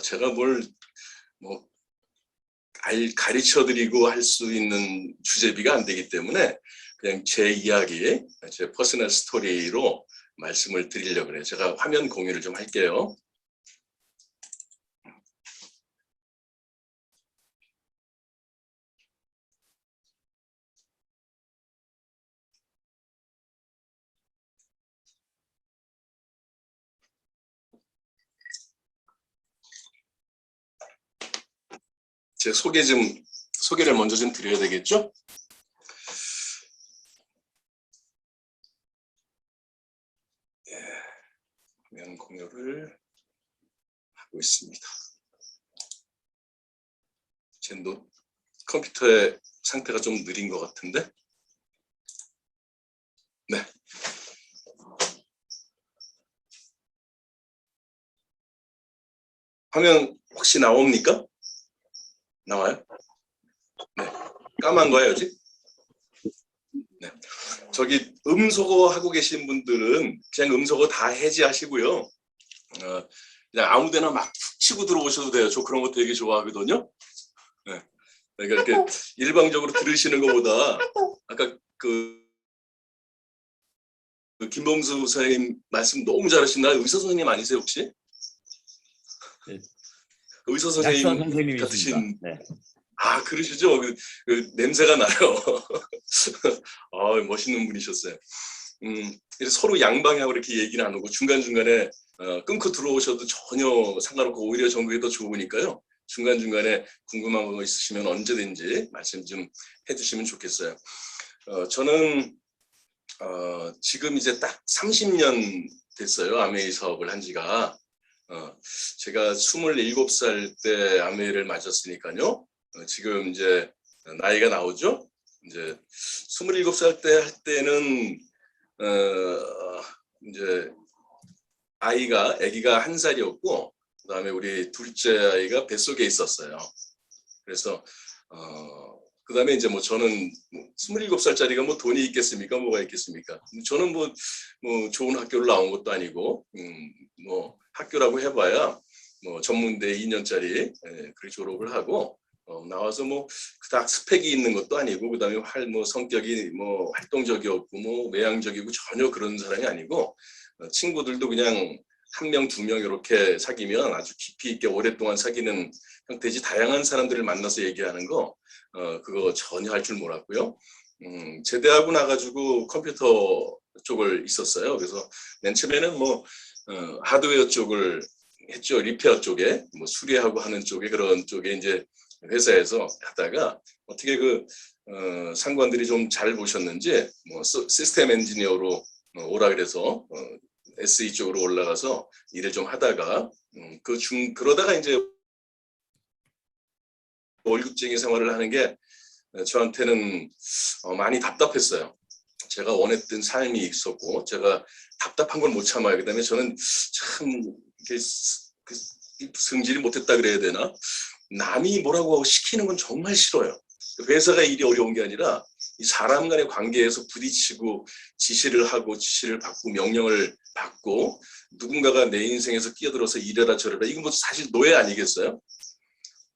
제가 뭐 가르쳐드리고 할 수 있는 주제비가 안 되기 때문에 그냥 제 이야기, 제 퍼스널 스토리로 말씀을 드리려고 해요. 제가 화면 공유를 좀 할게요. 제 소개를 먼저 좀 드려야 되겠죠? 화면 공유를 하고 있습니다. 제 컴퓨터의 상태가 좀 느린 것 같은데? 네. 화면 혹시 나옵니까? 나와요? 네. 까만 거예요, 아직? 네. 저기 음소거 하고 계신 분들은 그냥 음소거 다 해지하시고요. 그냥 아무데나 막 툭 치고 들어오셔도 돼요. 저 그런 거 되게 좋아하거든요. 네. 그러니까 이렇게 일방적으로 들으시는 것보다 아까 그 김범수 선생님 말씀 너무 잘하신다. 의사 선생님 아니세요 혹시? 네. 의사 선생님 같으신. 네. 그러시죠? 그 냄새가 나요. 멋있는 분이셨어요. 그래서 서로 양방향으로 이렇게 얘기는 안 하고 중간중간에 끊고 들어오셔도 전혀 상관없고 오히려 전국이 더 좋으니까요. 중간중간에 궁금한 거 있으시면 언제든지 말씀 좀 해주시면 좋겠어요. 저는 지금 이제 딱 30년 됐어요. 아메이 사업을 한 지가. 제가 27살 때 아메이를 맞았으니까요. 지금 이제 나이가 나오죠. 이제 27살 때 할 때는 이제 아기가 1살이었고 그다음에 우리 둘째 아이가 뱃속에 있었어요. 그래서 그다음에 이제 뭐 저는 27살짜리가 뭐 돈이 있겠습니까? 뭐가 있겠습니까? 저는 뭐 좋은 학교를 나온 것도 아니고 뭐 학교라고 해봐야 뭐 전문대 2년짜리 그렇게 졸업을 하고 나와서 뭐 그닥 스펙이 있는 것도 아니고 그다음에 뭐 성격이 뭐 활동적이었고 뭐 외향적이고 전혀 그런 사람이 아니고 친구들도 그냥 1명, 2명 이렇게 사귀면 아주 깊이 있게 오랫동안 사귀는 형태지 다양한 사람들을 만나서 얘기하는 거 그거 전혀 할 줄 몰랐고요. 제대하고 나가지고 컴퓨터 쪽을 있었어요. 그래서 맨 처음에는 뭐 하드웨어 쪽을 했죠. 리페어 쪽에 뭐 수리하고 하는 쪽에 그런 쪽에 이제 회사에서 하다가 어떻게 상관들이 좀 잘 보셨는지 뭐 시스템 엔지니어로 오라 그래서 SE 쪽으로 올라가서 일을 좀 하다가 그러다가 이제 월급쟁이 생활을 하는 게 저한테는 많이 답답했어요. 제가 원했던 삶이 있었고 제가 답답한 걸 못 참아요. 그다음에 저는 참 성질이 못했다 그래야 되나? 남이 뭐라고 시키는 건 정말 싫어요. 회사가 일이 어려운 게 아니라 이 사람 간의 관계에서 부딪히고 지시를 하고 지시를 받고 명령을 받고 누군가가 내 인생에서 끼어들어서 이래라 저래라 이건 뭐 사실 노예 아니겠어요?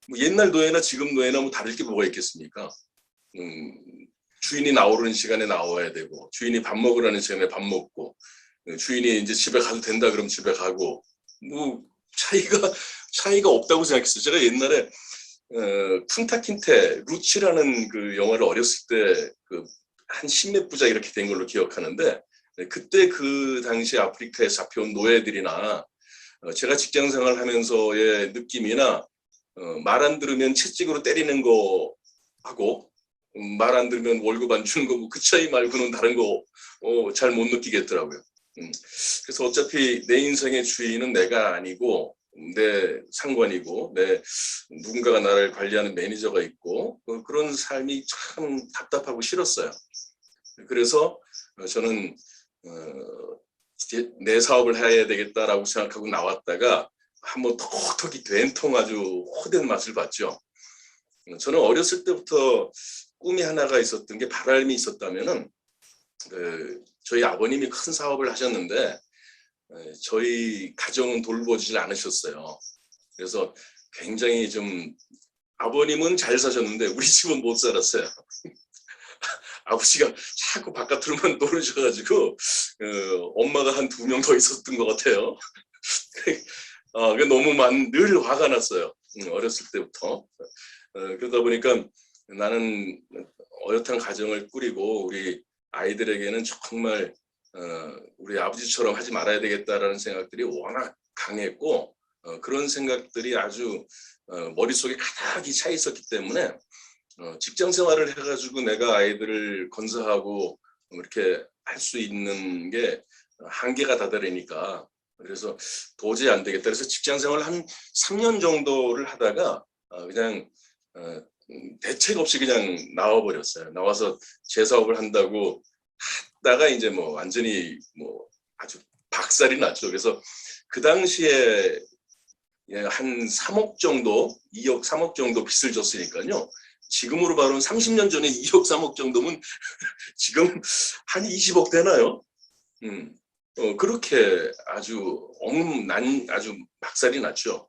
뭐 옛날 노예나 지금 노예나 뭐 다를 게 뭐가 있겠습니까? 주인이 나오는 시간에 나와야 되고 주인이 밥 먹으라는 시간에 밥 먹고 주인이 이제 집에 가도 된다 그러면 집에 가고 뭐 차이가 없다고 생각했어요. 제가 옛날에 쿤타킨테 루치라는 그 영화를 어렸을 때 한 10몇 부작 이렇게 된 걸로 기억하는데 그때 그 당시 아프리카에 잡혀온 노예들이나 제가 직장 생활하면서의 느낌이나 말 안 들으면 채찍으로 때리는 거 하고 말 안 들으면 월급 안 주는 거고 그 차이 말고는 다른 거 잘 못 느끼겠더라고요. 그래서 어차피 내 인생의 주인은 내가 아니고 내 상관이고 내 누군가가 나를 관리하는 매니저가 있고 그런 삶이 참 답답하고 싫었어요. 그래서 저는 내 사업을 해야 되겠다라고 생각하고 나왔다가 한번 톡톡이 된통 아주 호된 맛을 봤죠. 저는 어렸을 때부터 꿈이 하나가 있었던 게 바람이 있었다면은 저희 아버님이 큰 사업을 하셨는데 저희 가정은 돌보질 않으셨어요. 그래서 굉장히 좀 아버님은 잘 사셨는데 우리 집은 못 살았어요. 아버지가 자꾸 바깥으로만 떨어져가지고 엄마가 한 2명 더 있었던 것 같아요. 늘 화가 났어요. 어렸을 때부터. 그러다 보니까 나는 어엿한 가정을 꾸리고 우리 아이들에게는 정말 우리 아버지처럼 하지 말아야 되겠다라는 생각들이 워낙 강했고 그런 생각들이 아주 머릿속에 가득히 차 있었기 때문에 직장 생활을 해가지고 내가 아이들을 건사하고 이렇게 할 수 있는 게 한계가 다다르니까 그래서 도저히 안 되겠다. 그래서 직장 생활을 한 3년 정도를 하다가 그냥 대책 없이 그냥 나와버렸어요. 나와서 제 사업을 한다고 하다가 이제 뭐 완전히 뭐 아주 박살이 났죠. 그래서 그 당시에 한 3억 정도, 2억, 3억 정도 빚을 졌으니까요. 지금으로 봐로는 30년 전에 2억, 3억 정도면 지금 한 20억 되나요? 그렇게 아주 아주 박살이 났죠.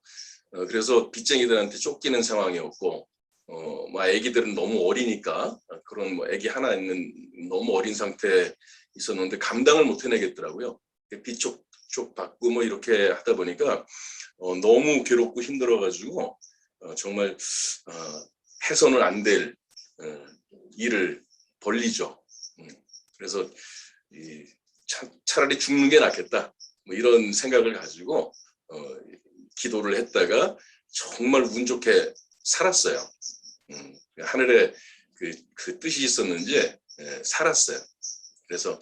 그래서 빚쟁이들한테 쫓기는 상황이었고, 뭐 애기들은 너무 어리니까 그런 뭐 애기 하나 있는 너무 어린 상태에 있었는데 감당을 못 해내겠더라고요. 빚 쪽 받고 뭐 이렇게 하다 보니까 너무 괴롭고 힘들어가지고 정말 해서는 안 될 일을 벌리죠. 그래서 차라리 죽는 게 낫겠다. 뭐 이런 생각을 가지고 기도를 했다가 정말 운 좋게 살았어요. 하늘에 그 뜻이 있었는지 살았어요. 그래서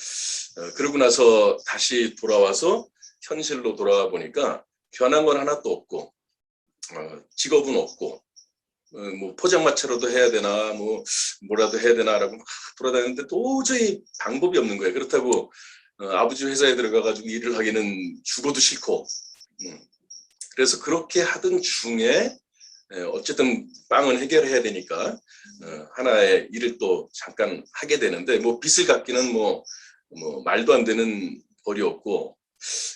그러고 나서 다시 돌아와서 현실로 돌아와 보니까 변한 건 하나도 없고 직업은 없고 뭐 포장마차라도 해야 되나 뭐라도 해야 되나라고 막 돌아다녔는데 도저히 방법이 없는 거예요. 그렇다고 아버지 회사에 들어가가지고 일을 하기는 죽어도 싫고 그래서 그렇게 하던 중에 어쨌든 빵은 해결해야 되니까 하나의 일을 또 잠깐 하게 되는데 뭐 빚을 갚기는 뭐 말도 안 되는 벌이었고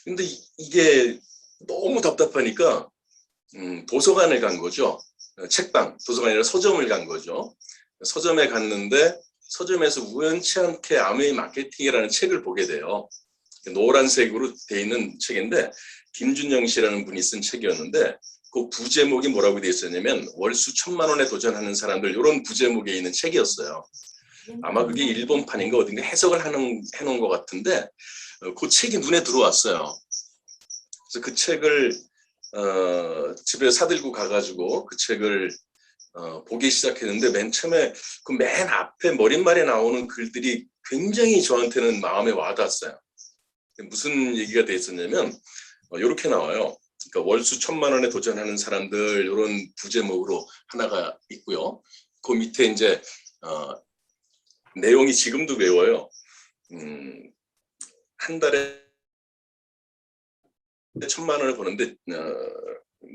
근데 이게 너무 답답하니까 도서관을 간 거죠. 책방, 도서관이 아니라 서점을 간 거죠. 서점에 갔는데 서점에서 우연치 않게 아메이 마케팅이라는 책을 보게 돼요. 노란색으로 돼 있는 책인데 김준영 씨라는 분이 쓴 책이었는데 그 부제목이 뭐라고 돼 있었냐면 월수 1,000만 원에 도전하는 사람들 이런 부제목에 있는 책이었어요. 아마 그게 일본판인가 어딘가 해석을 해놓은 것 같은데 그 책이 눈에 들어왔어요. 그래서 그 책을 집에 사들고 가가지고 그 책을 보기 시작했는데 맨 처음에 그 맨 앞에 머릿말에 나오는 글들이 굉장히 저한테는 마음에 와닿았어요. 무슨 얘기가 돼 있었냐면 이렇게 나와요. 그러니까 월수 1,000만 원에 도전하는 사람들 이런 부제목으로 하나가 있고요. 그 밑에 이제 내용이 지금도 외워요. 한 달에 1,000만 원을 버는데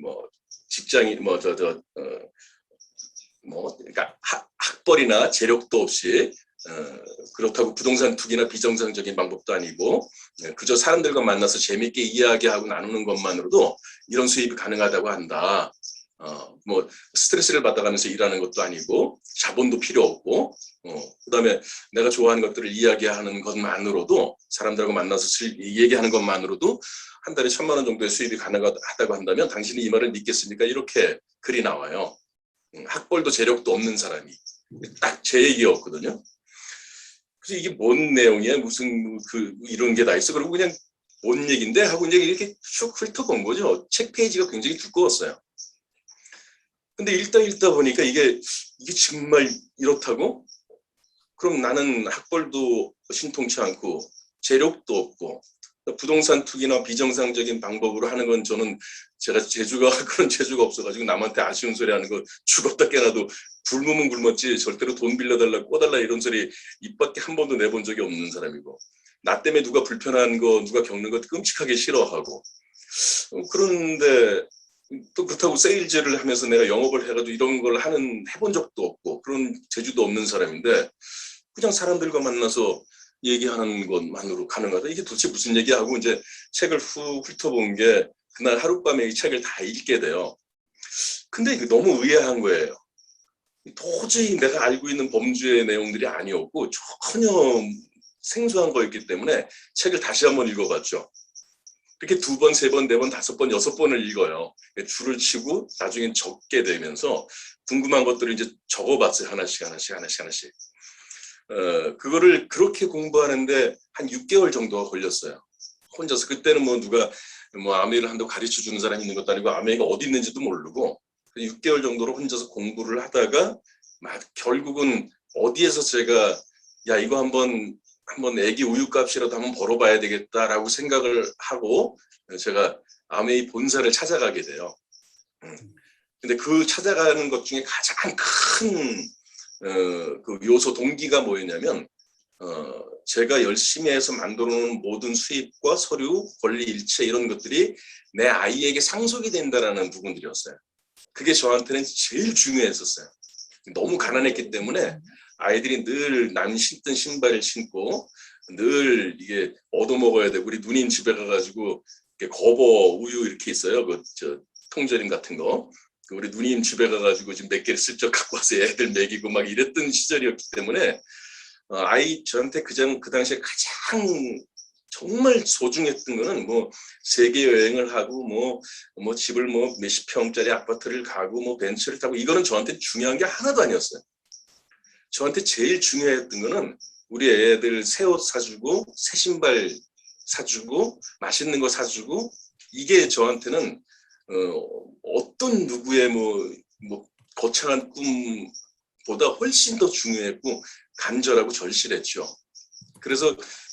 뭐 직장이 그러니까 학벌이나 재력도 없이 그렇다고 부동산 투기나 비정상적인 방법도 아니고 그저 사람들과 만나서 재밌게 이야기하고 나누는 것만으로도 이런 수입이 가능하다고 한다. 뭐 스트레스를 받아가면서 일하는 것도 아니고 자본도 필요 없고 그다음에 내가 좋아하는 것들을 이야기하는 것만으로도 사람들하고 만나서 얘기하는 것만으로도 한 달에 1,000만 원 정도의 수입이 가능하다고 한다면 당신이 이 말을 믿겠습니까? 이렇게 글이 나와요. 학벌도 재력도 없는 사람이 딱 제 얘기였거든요. 그래서 이게 뭔 내용이야? 무슨 이런 게 다 있어? 그리고 그냥 뭔 얘긴데 하고 이제 이렇게 쭉 훑어본 거죠. 책 페이지가 굉장히 두꺼웠어요. 근데 읽다 보니까 이게 정말 이렇다고? 그럼 나는 학벌도 신통치 않고 재력도 없고 부동산 투기나 비정상적인 방법으로 하는 건 저는 제가 그런 재주가 없어가지고 남한테 아쉬운 소리 하는 거 죽었다 깨나도 굶으면 굶었지 절대로 돈 빌려달라 꿔달라 이런 소리 입 밖에 한 번도 내본 적이 없는 사람이고 나 때문에 누가 불편한 거 누가 겪는 거 끔찍하게 싫어하고 그런데 또 그렇다고 세일즈를 하면서 내가 영업을 해가지고 이런 걸 해본 적도 없고 그런 재주도 없는 사람인데 그냥 사람들과 만나서 얘기하는 것만으로 가능하다. 이게 도대체 무슨 얘기하고 이제 책을 훑어본 게 그날 하룻밤에 이 책을 다 읽게 돼요. 근데 이게 너무 의아한 거예요. 도저히 내가 알고 있는 범죄의 내용들이 아니었고 전혀 생소한 거였기 때문에 책을 다시 한번 읽어봤죠. 그렇게 2번, 3번, 4번, 5번, 6번을 읽어요. 줄을 치고 나중엔 적게 되면서 궁금한 것들을 이제 적어봤어요. 하나씩. 그거를 그렇게 공부하는데 한 6개월 정도가 걸렸어요. 혼자서. 그때는 뭐 누가 뭐 아메이를 한다고 가르쳐 주는 사람이 있는 것도 아니고 아메이가 어디 있는지도 모르고 6개월 정도로 혼자서 공부를 하다가 결국은 어디에서 제가 야 이거 한번 애기 우유값이라도 한번 벌어봐야 되겠다라고 생각을 하고 제가 아메이 본사를 찾아가게 돼요. 근데 그 찾아가는 것 중에 가장 큰 그 요소 동기가 뭐였냐면 제가 열심히 해서 만들어 놓은 모든 수입과 서류, 권리 일체 이런 것들이 내 아이에게 상속이 된다라는 부분들이었어요. 그게 저한테는 제일 중요했었어요. 너무 가난했기 때문에 아이들이 늘 난 신던 신발을 신고 늘 이게 얻어먹어야 되고 우리 누님 집에 가가지고 거버 우유 이렇게 있어요. 그 통조림 같은 거. 우리 누님 집에 가가지고 지금 몇 개를 슬쩍 갖고 와서 애들 먹이고 막 이랬던 시절이었기 때문에 저한테 그 당시에 가장 정말 소중했던 거는 뭐 세계 여행을 하고 뭐 집을 뭐 몇십 평짜리 아파트를 가고 뭐 벤츠를 타고 이거는 저한테 중요한 게 하나도 아니었어요. 저한테 제일 중요했던 거는 우리 애들 새 옷 사주고 새 신발 사주고 맛있는 거 사주고 이게 저한테는 어떤 누구의 뭐 거창한 꿈보다 훨씬 더 중요했고 간절하고 절실했죠.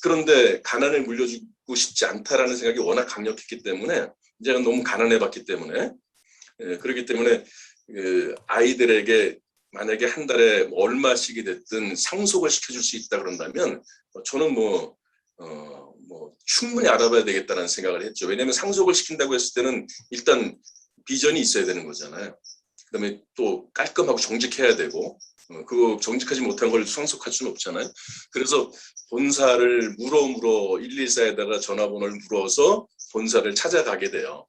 그런데 가난을 물려주고 싶지 않다라는 생각이 워낙 강력했기 때문에 제가 너무 가난해봤기 때문에 그렇기 때문에 아이들에게 만약에 한 달에 얼마씩이 됐든 상속을 시켜줄 수 있다 그런다면 저는 뭐 충분히 알아봐야 되겠다는 생각을 했죠. 왜냐하면 상속을 시킨다고 했을 때는 일단 비전이 있어야 되는 거잖아요. 그다음에 또 깔끔하고 정직해야 되고 그거 정직하지 못한 걸 상속할 수는 없잖아요. 그래서 본사를 물어 114에다가 전화번호를 물어서 본사를 찾아가게 돼요.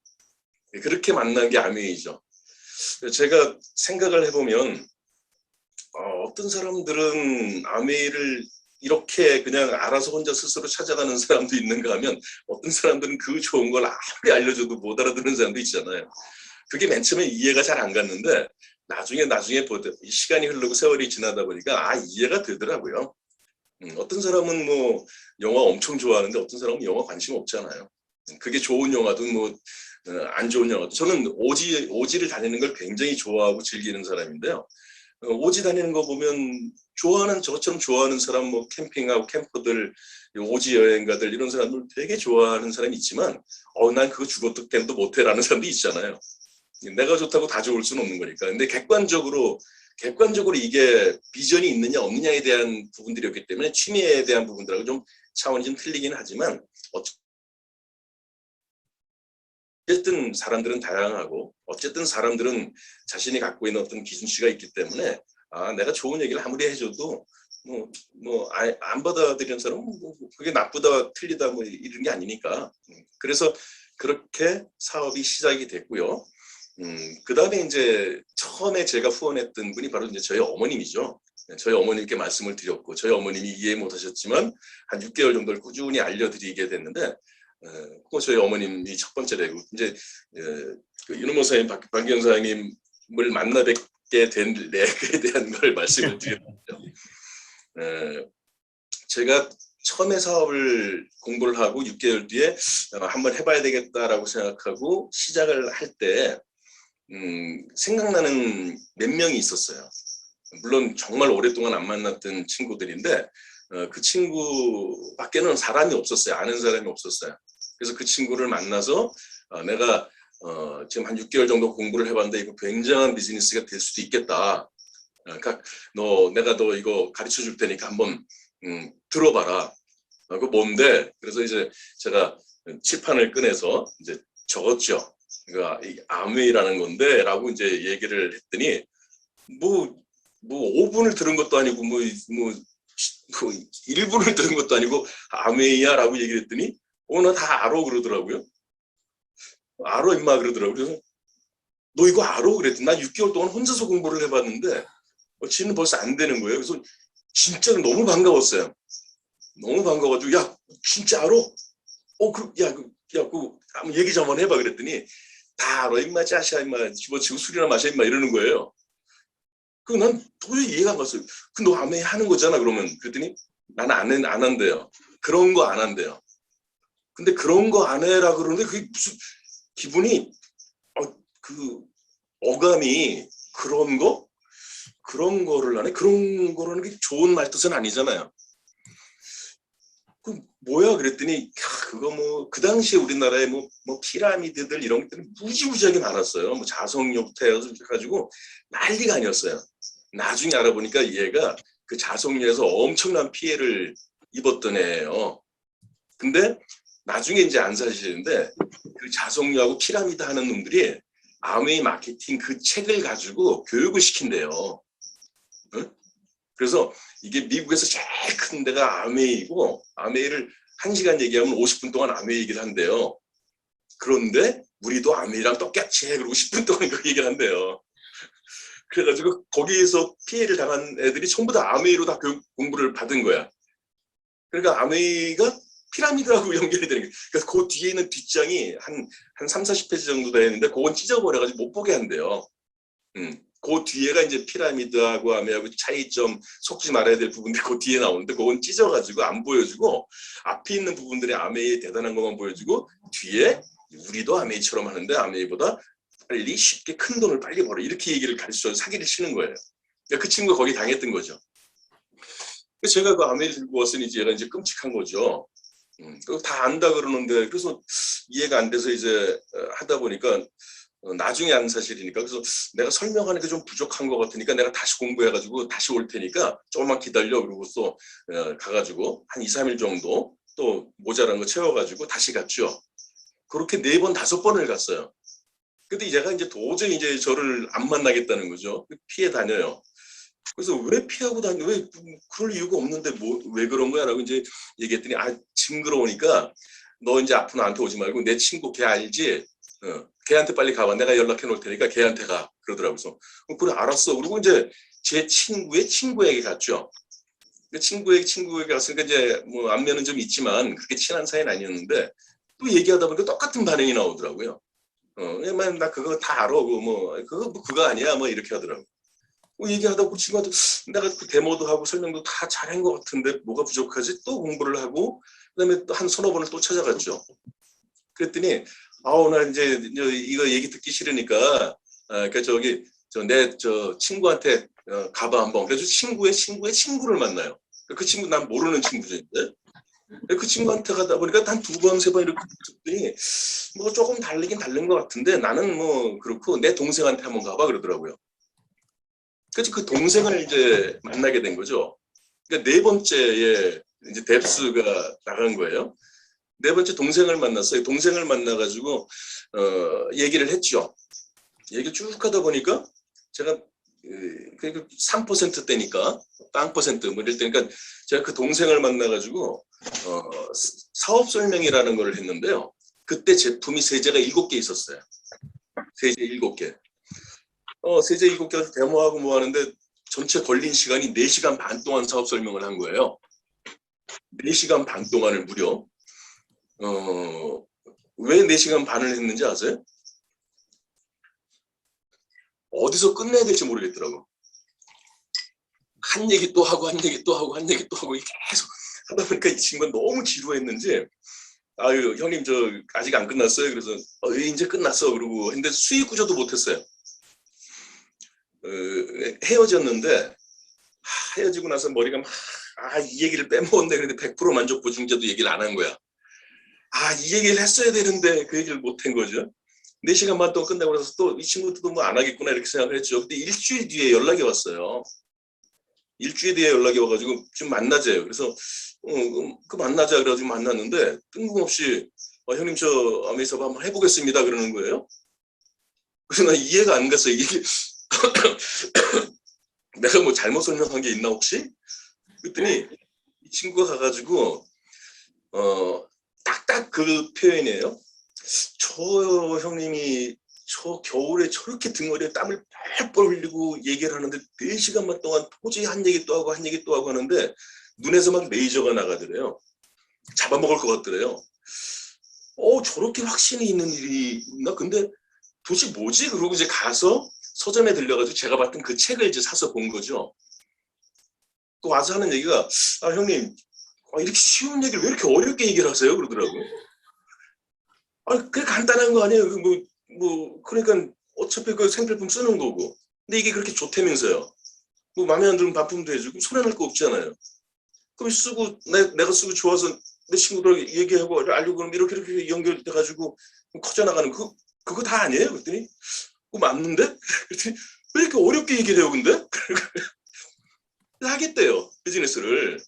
그렇게 만난 게 아메이죠. 제가 생각을 해보면 어떤 사람들은 아메이를 이렇게 그냥 알아서 혼자 스스로 찾아가는 사람도 있는가 하면 어떤 사람들은 그 좋은 걸 아무리 알려줘도 못 알아듣는 사람도 있잖아요. 그게 맨 처음에 이해가 잘 안 갔는데 나중에 시간이 흐르고 세월이 지나다 보니까 이해가 되더라고요. 어떤 사람은 뭐 영화 엄청 좋아하는데 어떤 사람은 영화 관심 없잖아요. 그게 좋은 영화든 뭐 안 좋은 영화든 저는 오지를 다니는 걸 굉장히 좋아하고 즐기는 사람인데요. 오지 다니는 거 보면 저처럼 좋아하는 사람 뭐 캠핑하고 캠퍼들 오지 여행가들 이런 사람들 되게 좋아하는 사람이 있지만 난 그거 죽어도 땜도 못해라는 사람도 있잖아요. 내가 좋다고 다 좋을 수는 없는 거니까. 근데 객관적으로 이게 비전이 있느냐 없느냐에 대한 부분들이었기 때문에 취미에 대한 부분들하고 좀 차원이 좀 틀리긴 하지만 어쨌든 사람들은 다양하고 어쨌든 사람들은 자신이 갖고 있는 어떤 기준치가 있기 때문에 내가 좋은 얘기를 아무리 해줘도 안 받아들이는 사람은 그게 나쁘다 틀리다 뭐 이런 게 아니니까. 그래서 그렇게 사업이 시작이 됐고요. 그 다음에 이제 처음에 제가 후원했던 분이 바로 이제 저희 어머님이죠. 저희 어머님께 말씀을 드렸고 저희 어머님이 이해 못하셨지만 한 6개월 정도를 꾸준히 알려드리게 됐는데 그거 저희 어머님이 첫 번째 되고 이제 그 윤호모 사장님, 박기영 사장님을 만나 뵙게 된 렉에 대한 걸 말씀을 드렸죠. 제가 처음에 사업을 공부를 하고 6개월 뒤에 한번 해봐야 되겠다라고 생각하고 시작을 할 때 생각나는 몇 명이 있었어요. 물론 정말 오랫동안 안 만났던 친구들인데 그 친구밖에는 사람이 없었어요. 아는 사람이 없었어요. 그래서 그 친구를 만나서 내가 지금 한 6개월 정도 공부를 해봤는데 이거 굉장한 비즈니스가 될 수도 있겠다. 그러니까 내가 너 이거 가르쳐 줄 테니까 한번 들어봐라. 그거 뭔데? 그래서 이제 제가 칠판을 꺼내서 이제 적었죠. 그러니까 아메이라는 건데 라고 이제 얘기를 했더니 뭐 5분을 들은 것도 아니고 뭐 1분을 들은 것도 아니고 아메이야 라고 얘기를 했더니 나 다 알아 그러더라고요. 알아 임마 그러더라고요. 그래서 너 이거 알아? 그랬더니 나 6개월 동안 혼자서 공부를 해봤는데 지는 벌써 안 되는 거예요. 그래서 진짜로 너무 반가웠어요. 너무 반가워가지고 야 진짜 알아? 한번 얘기 좀 한번 해봐 그랬더니 다 알아 임마 짜샤 임마 집어치고 술이나 마셔 임마 이러는 거예요. 그 난 도저히 이해가 안 갔어요. 그 너 아메 하는 거잖아 그러면 그랬더니 나는 안 한대요. 그런 거 안 한대요. 근데 그런 거 안 해라 그러는데 그게 무슨 기분이 그 어감이 그런 거를 하네 그런 거라는 게 좋은 말뜻은 아니잖아요. 그 뭐야 그랬더니 그거 뭐 그 당시에 우리나라에 뭐 피라미드들 이런 것들은 무지무지하게 많았어요. 뭐 자석료부터 해가지고 난리가 아니었어요. 나중에 알아보니까 얘가 그 자석료에서 엄청난 피해를 입었던 애예요. 근데 나중에 이제 안 사시는데 그 자석료하고 피라미드 하는 놈들이 아메이 마케팅 그 책을 가지고 교육을 시킨대요. 응? 그래서 이게 미국에서 제일 큰 데가 아메이고 아메이를 1시간 얘기하면 50분 동안 아메이 얘기를 한대요. 그런데 우리도 아메이랑 똑같이 해. 그리고 10분 동안 그 얘기를 한대요. 그래가지고 거기에서 피해를 당한 애들이 전부 다 아메이로 다 교육 공부를 받은 거야. 그러니까 아메이가 피라미드하고 연결이 되는 거예요. 그래서 그 뒤에 있는 뒷장이 한 3, 40페이지 정도 되는데 그건 찢어버려가지고 못 보게 한대요. 그 뒤에가 이제 피라미드하고 아메하고 차이점 속지 말아야 될 부분들이 그 뒤에 나오는데 그건 찢어가지고 안 보여주고 앞에 있는 부분들이 아메이의 대단한 것만 보여주고 뒤에 우리도 아메이처럼 하는데 아메이보다 빨리 쉽게 큰 돈을 빨리 벌어 이렇게 얘기를 가르쳐서 사기를 치는 거예요. 그러니까 그 친구가 거기 당했던 거죠. 제가 그 아메이를 들고 왔으니 얘가 이제 끔찍한 거죠. 그거 다 안다 그러는데 그래서 이해가 안 돼서 이제 하다 보니까 나중에 안 사실이니까 그래서 내가 설명하는 게 좀 부족한 것 같으니까 내가 다시 공부해가지고 다시 올 테니까 조금만 기다려 그러고서 가가지고 한 2, 3일 정도 또 모자란 거 채워가지고 다시 갔죠. 그렇게 4번, 5번을 갔어요. 근데 제가 이제 도저히 이제 저를 안 만나겠다는 거죠. 피해 다녀요. 그래서 왜 피하고 다니? 왜 그럴 이유가 없는데 뭐 왜 그런 거야라고 이제 얘기했더니 징그러우니까 너 이제 앞으로 나한테 오지 말고 내 친구 걔 알지? 걔한테 빨리 가봐. 내가 연락해 놓을 테니까 걔한테 가. 그러더라고요. 그래서 그래 알았어. 그리고 이제 제 친구의 친구에게 갔죠. 그 친구에게 갔으니까 이제 뭐 안면은 좀 있지만 그렇게 친한 사이는 아니었는데 또 얘기하다 보니까 똑같은 반응이 나오더라고요. 나 그거 다 알아. 그거 아니야. 뭐 이렇게 하더라고. 얘기하다 그 친구한테 내가 그 데모도 하고 설명도 다 잘한 것 같은데 뭐가 부족하지? 또 공부를 하고 그다음에 또 한 서너 번을 또 찾아갔죠. 그랬더니 나 이제 이거 얘기 듣기 싫으니까 그 저기 내 친구한테 가봐 한번. 그래서 친구의 친구를 만나요. 그 친구 난 모르는 친구죠. 그 친구한테 가다 보니까 한 2번, 3번 이렇게 듣더니 뭐 조금 다르긴 다른 것 같은데 나는 뭐 그렇고 내 동생한테 한번 가봐 그러더라고요. 그래서 그 동생을 이제 만나게 된 거죠. 그러니까 4번째에 이제 뎁스가 나간 거예요. 4번째 동생을 만났어요. 동생을 만나가지고 얘기를 했죠. 얘기 쭉 하다 보니까 제가 3%대니까 빵 퍼센트 뭐 이럴 때니까 제가 그 동생을 만나가지고 사업 설명이라는 걸 했는데요. 그때 제품이 세제가 7개 있었어요. 세제 7개. 세제 7개에서 데모하고 뭐 하는데 전체 걸린 시간이 4시간 반 동안 사업 설명을 한 거예요. 4시간 반 동안을 무려. 왜 4시간 반을 했는지 아세요? 어디서 끝내야 될지 모르겠더라고. 한 얘기 또 하고 한 얘기 또 하고 한 얘기 또 하고 계속 하다 보니까 이 친구가 너무 지루했는지 아유 형님 저 아직 안 끝났어요. 그래서 이제 끝났어 그러고 근데 수익 구조도 못했어요. 헤어졌는데 헤어지고 나서 머리가 이 얘기를 빼먹었네. 근데 100% 만족 보증제도 얘기를 안 한 거야. 이 얘기를 했어야 되는데 그 얘기를 못 한 거죠. 4시간 반 동안 끝나고 나서 또 이 친구도 뭐 안 하겠구나 이렇게 생각을 했죠. 근데 일주일 뒤에 연락이 왔어요. 일주일 뒤에 연락이 와가지고 좀 만나자요. 그래서 그 만나자 그래가지고 만났는데 뜬금없이 형님 저 아메이사업 한번 해보겠습니다 그러는 거예요. 그래서 나 이해가 안 갔어요. 이게 내가 뭐 잘못 설명한 게 있나 혹시? 그랬더니 이 친구가 가가지고 딱딱 그 표현이에요. 저 형님이 저 겨울에 저렇게 등어리에 땀을 뻘뻘 흘리고 얘기를 하는데 4시간만 동안 도저히 한 얘기 또 하고 한 얘기 또 하고 하는데 눈에서 막 레이저가 나가더래요. 잡아먹을 것 같더래요. 저렇게 확신이 있는 일이 있나? 근데 도대체 뭐지? 그러고 이제 가서 서점에 들려가지고 제가 봤던 그 책을 이제 사서 본 거죠. 또 와서 하는 얘기가 형님 이렇게 쉬운 얘기를 왜 이렇게 어렵게 얘기를 하세요? 그러더라고요. 그게 간단한 거 아니에요? 그러니까 어차피 그 생필품 쓰는 거고. 근데 이게 그렇게 좋다면서요. 뭐 마음에 안 들면 반품도 해주고 손해날 거 없잖아요. 그럼 쓰고 내가 쓰고 좋아서 내 친구들 얘기하고 알려고 그러면 이렇게 연결돼가지고 커져나가는 그거 다 아니에요? 그랬더니 그거 맞는데? 그랬더니 왜 이렇게 어렵게 얘기를 해요 근데? 하겠대요 비즈니스를.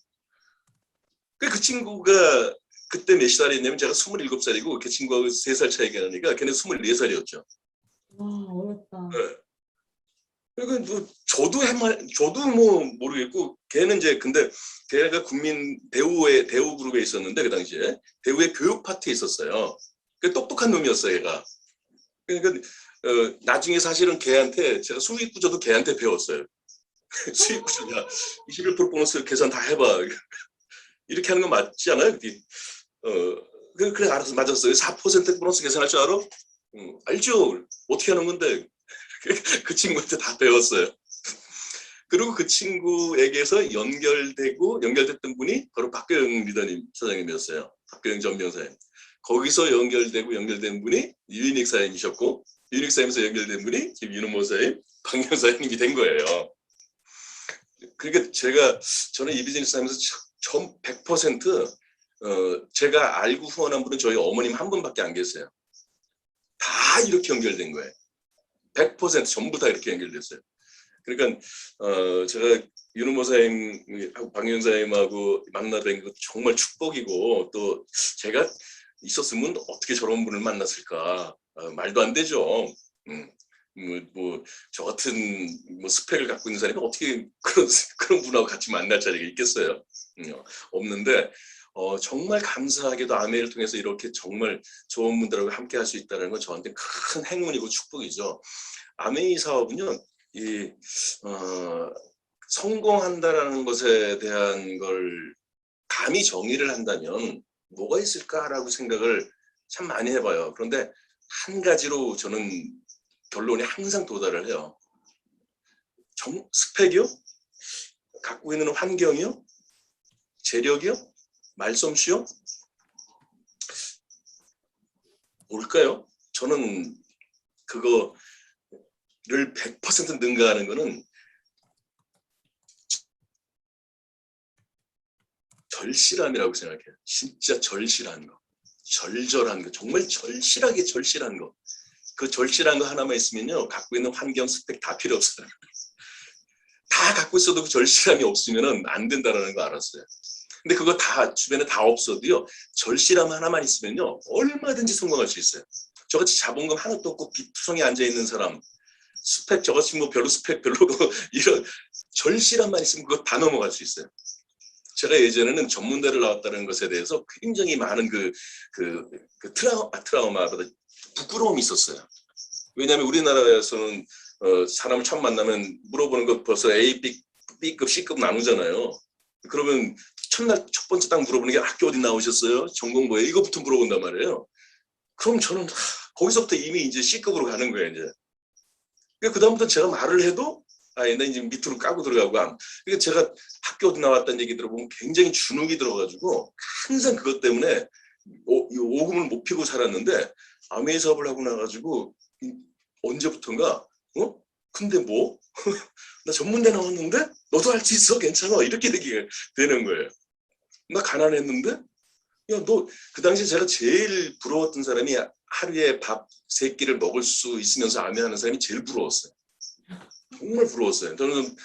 그 친구가 그때 몇 살이었냐면 제가 27살이고 그 친구하고 3살 차이가 나니까 걔는 24살이었죠. 와, 어렵다. 네. 그러니까 저도 뭐 모르겠고 걔는 이제 근데 걔가 국민 대우 그룹에 있었는데 그 당시에 대우의 교육 파트에 있었어요. 그 똑똑한 놈이었어요 얘가. 그러니까 나중에 사실은 걔한테 제가 수익구조도 걔한테 배웠어요. 수익구조야 21% 보너스 계산 다 해봐. 이렇게 하는 거 맞지 않아요? 그래 알아서 맞았어요. 4% 보너스 계산할 줄 알아? 알죠. 어떻게 하는 건데 그 친구한테 다 배웠어요. 그리고 그 친구에게서 연결됐던 분이 바로 박교영 리더님 사장님이었어요. 박교영 전 변호사님. 거기서 연결된 분이 유인익 사장님이셨고 유인익 사장님에서 연결된 분이 김윤호 모사님, 박영 사장님이 된 거예요. 그러니까 저는 이 비즈니스 하면서 100% 제가 알고 후원한 분은 저희 어머님 한 분밖에 안 계세요. 다 이렇게 연결된 거예요. 100% 전부 다 이렇게 연결됐어요. 그러니까 제가 윤호 모사님하고 박영 사님하고 만나뵌 거 정말 축복이고 또 제가 있었으면 어떻게 저런 분을 만났을까 말도 안 되죠. 저 같은 스펙을 갖고 있는 사람이 어떻게 그런 분하고 같이 만날 자리가 있겠어요. 없는데 정말 감사하게도 아메이를 통해서 이렇게 정말 좋은 분들하고 함께 할 수 있다는 건 저한테 큰 행운이고 축복이죠. 아메이 사업은요, 성공한다라는 것에 대한 걸 감히 정의를 한다면 뭐가 있을까라고 생각을 참 많이 해봐요. 그런데 한 가지로 저는 결론에 항상 도달을 해요. 스펙이요? 갖고 있는 환경이요? 재력이요? 말솜씨요? 뭘까요? 저는 그거를 100% 능가하는 거는 절실함이라고 생각해요. 진짜 절실한 거. 절절한 거. 정말 절실한 거. 그 절실한 거 하나만 있으면요. 갖고 있는 환경, 스펙 다 필요 없어요. 다 갖고 있어도 그 절실함이 없으면 안 된다는 거 알았어요. 근데 그거 다 주변에 다 없어도요. 절실함 하나만 있으면요. 얼마든지 성공할 수 있어요. 저같이 자본금 하나도 없고 빚투성에 앉아있는 사람, 스펙 저같이 별로 스펙 별로고 이런 절실함만 있으면 그거 다 넘어갈 수 있어요. 제가 예전에는 전문대를 나왔다는 것에 대해서 굉장히 많은 트라우마보다 부끄러움이 있었어요. 왜냐하면 우리나라에서는 사람을 처음 만나면 물어보는 거 벌써 A, B급, C급 나누잖아요. 그러면 첫 번째 딱 물어보는 게 학교 어디 나오셨어요? 전공 뭐예요? 이거부터 물어본단 말이에요. 그럼 저는 거기서부터 이미 이제 C급으로 가는 거예요. 이제. 그 다음부터 제가 말을 해도 옛날에 이제 밑으로 까고 들어가고 그러니까 제가 학교 어디 나왔다는 얘기 들어보면 굉장히 주눅이 들어가지고 항상 그것 때문에 오금을 못 피고 살았는데 아메이 사업을 하고 나가지고 언제부턴가 근데 뭐? 나 전문대 나왔는데 너도 할 수 있어 괜찮아 이렇게 되는 거예요. 나 가난했는데 야 너 그 당시에 제가 제일 부러웠던 사람이 하루에 밥 3끼를 먹을 수 있으면서 아메이하는 사람이 제일 부러웠어요. 정말 부러웠어요. 저는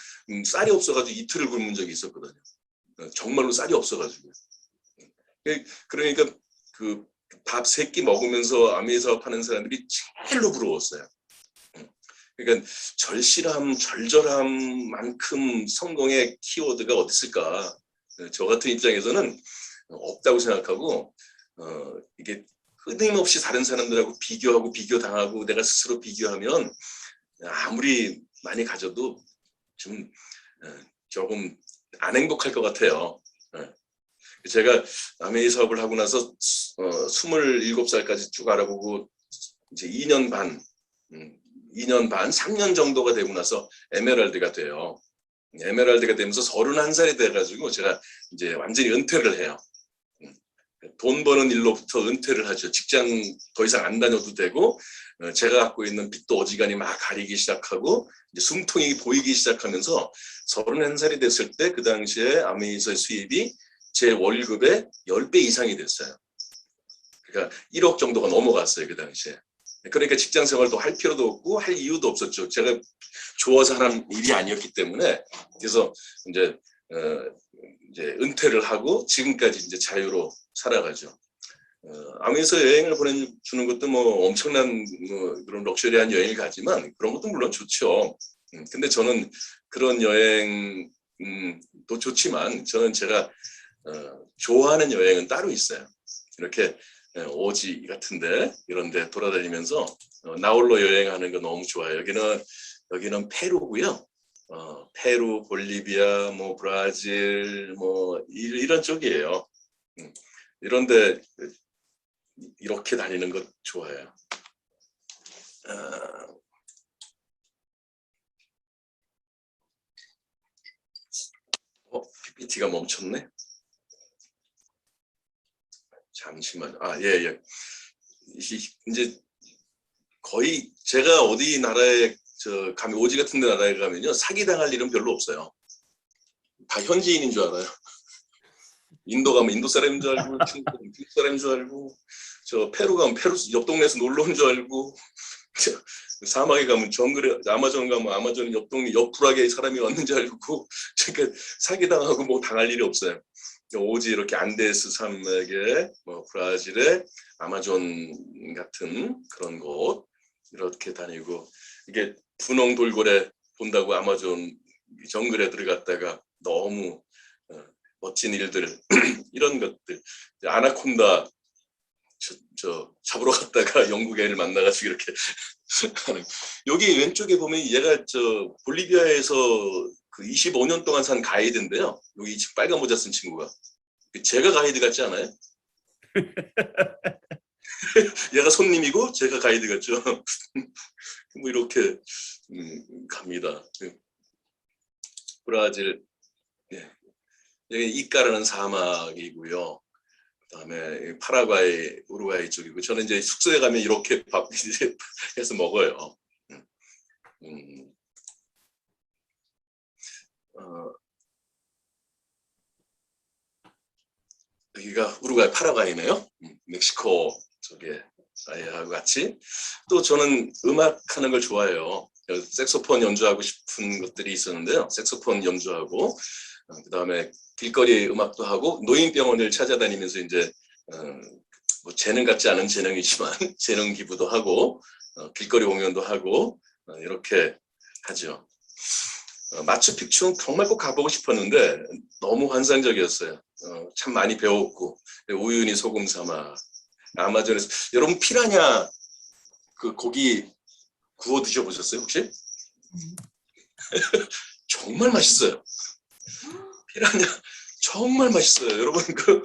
쌀이 없어가지고 이틀을 굶은 적이 있었거든요. 정말로 쌀이 없어가지고. 그러니까 그 밥 3끼 먹으면서 아메이 사업하는 사람들이 제일로 부러웠어요. 그러니까 절절함만큼 성공의 키워드가 어디 있을까? 저 같은 입장에서는 없다고 생각하고 이게 끊임없이 다른 사람들하고 비교하고 비교당하고 내가 스스로 비교하면 아무리 많이 가져도 좀 조금 안 행복할 것 같아요. 제가 아메이 사업을 하고 나서 27살까지 쭉 알아보고 이제 2년 반, 3년 정도가 되고 나서 에메랄드가 돼요. 에메랄드가 되면서 31살이 돼가지고 제가 이제 완전히 은퇴를 해요. 돈 버는 일로부터 은퇴를 하죠. 직장 더 이상 안 다녀도 되고 제가 갖고 있는 빚도 어지간히 막 가리기 시작하고 이제 숨통이 보이기 시작하면서 31살이 됐을 때 그 당시에 아메이서의 수입이 제 월급의 10배 이상이 됐어요. 그러니까 1억 정도가 넘어갔어요. 그 당시에. 그러니까 직장 생활도 할 필요도 없고 할 이유도 없었죠. 제가 좋아서 하는 일이 아니었기 때문에. 그래서 이제 은퇴를 하고 지금까지 이제 자유로 살아가죠. 아메에서 여행을 보내주는 것도 뭐 엄청난 그런 럭셔리한 여행을 가지만 그런 것도 물론 좋죠. 근데 저는 그런 여행도 좋지만 저는 제가 좋아하는 여행은 따로 있어요. 이렇게 오지 같은데 이런 데 돌아다니면서 나홀로 여행하는 거 너무 좋아요. 여기는 페루고요. 페루, 볼리비아, 뭐 브라질, 뭐 이런 쪽이에요. 이런데 이렇게 다니는 거 좋아해요. PPT가 멈췄네. 잠시만. 예. 이제 거의 제가 어디 나라에 가면 오지 같은 데 나라에 가면요 사기 당할 일은 별로 없어요. 다 현지인인 줄 알아요. 인도 가면 인도 사람인 줄 알고, 중국 가면 중국 사람인 줄 알고, 페루 가면 페루 옆 동네에서 놀러 온 줄 알고, 사막에 가면 정글에 아마존 가면 아마존 옆 동네 옆 구락에 사람이 왔는 줄 알고, 그러니까 사기 당하고 뭐 당할 일이 없어요. 오지 이렇게 안데스 산맥에 뭐 브라질의 아마존 같은 그런 곳 이렇게 다니고 이게 분홍 돌고래 본다고 아마존 정글에 들어갔다가 너무 멋진 일들 이런 것들 아나콘다 잡으러 갔다가 영국 애를 만나가지고 이렇게 하는 여기 왼쪽에 보면 얘가 볼리비아에서 그 25년 동안 산 가이드인데요. 여기 지금 빨간 모자 쓴 친구가 제가 가이드 같지 않아요? 얘가 손님이고 제가 가이드 같죠. 뭐 이렇게 갑니다. 브라질 여기 이까르는 사막이고요. 그다음에 파라과이, 우루과이 쪽이고 저는 이제 숙소에 가면 이렇게 밥 이제 해서 먹어요. 여기가 우루과이, 파라과이네요. 멕시코 쪽에 아이하고 같이 또 저는 음악하는 걸 좋아해요. 색소폰 연주하고 싶은 것들이 있었는데요. 색소폰 연주하고 그다음에 길거리 음악도 하고 노인병원을 찾아다니면서 이제 뭐 재능 같지 않은 재능이지만 재능 기부도 하고 길거리 공연도 하고 이렇게 하죠. 마추픽추는 정말 꼭 가보고 싶었는데 너무 환상적이었어요. 참 많이 배웠고 우유니 소금 사막 아마존에서 여러분 피라냐 그 고기 구워 드셔보셨어요 혹시? 정말 맛있어요. 피라냐 정말 맛있어요. 여러분 그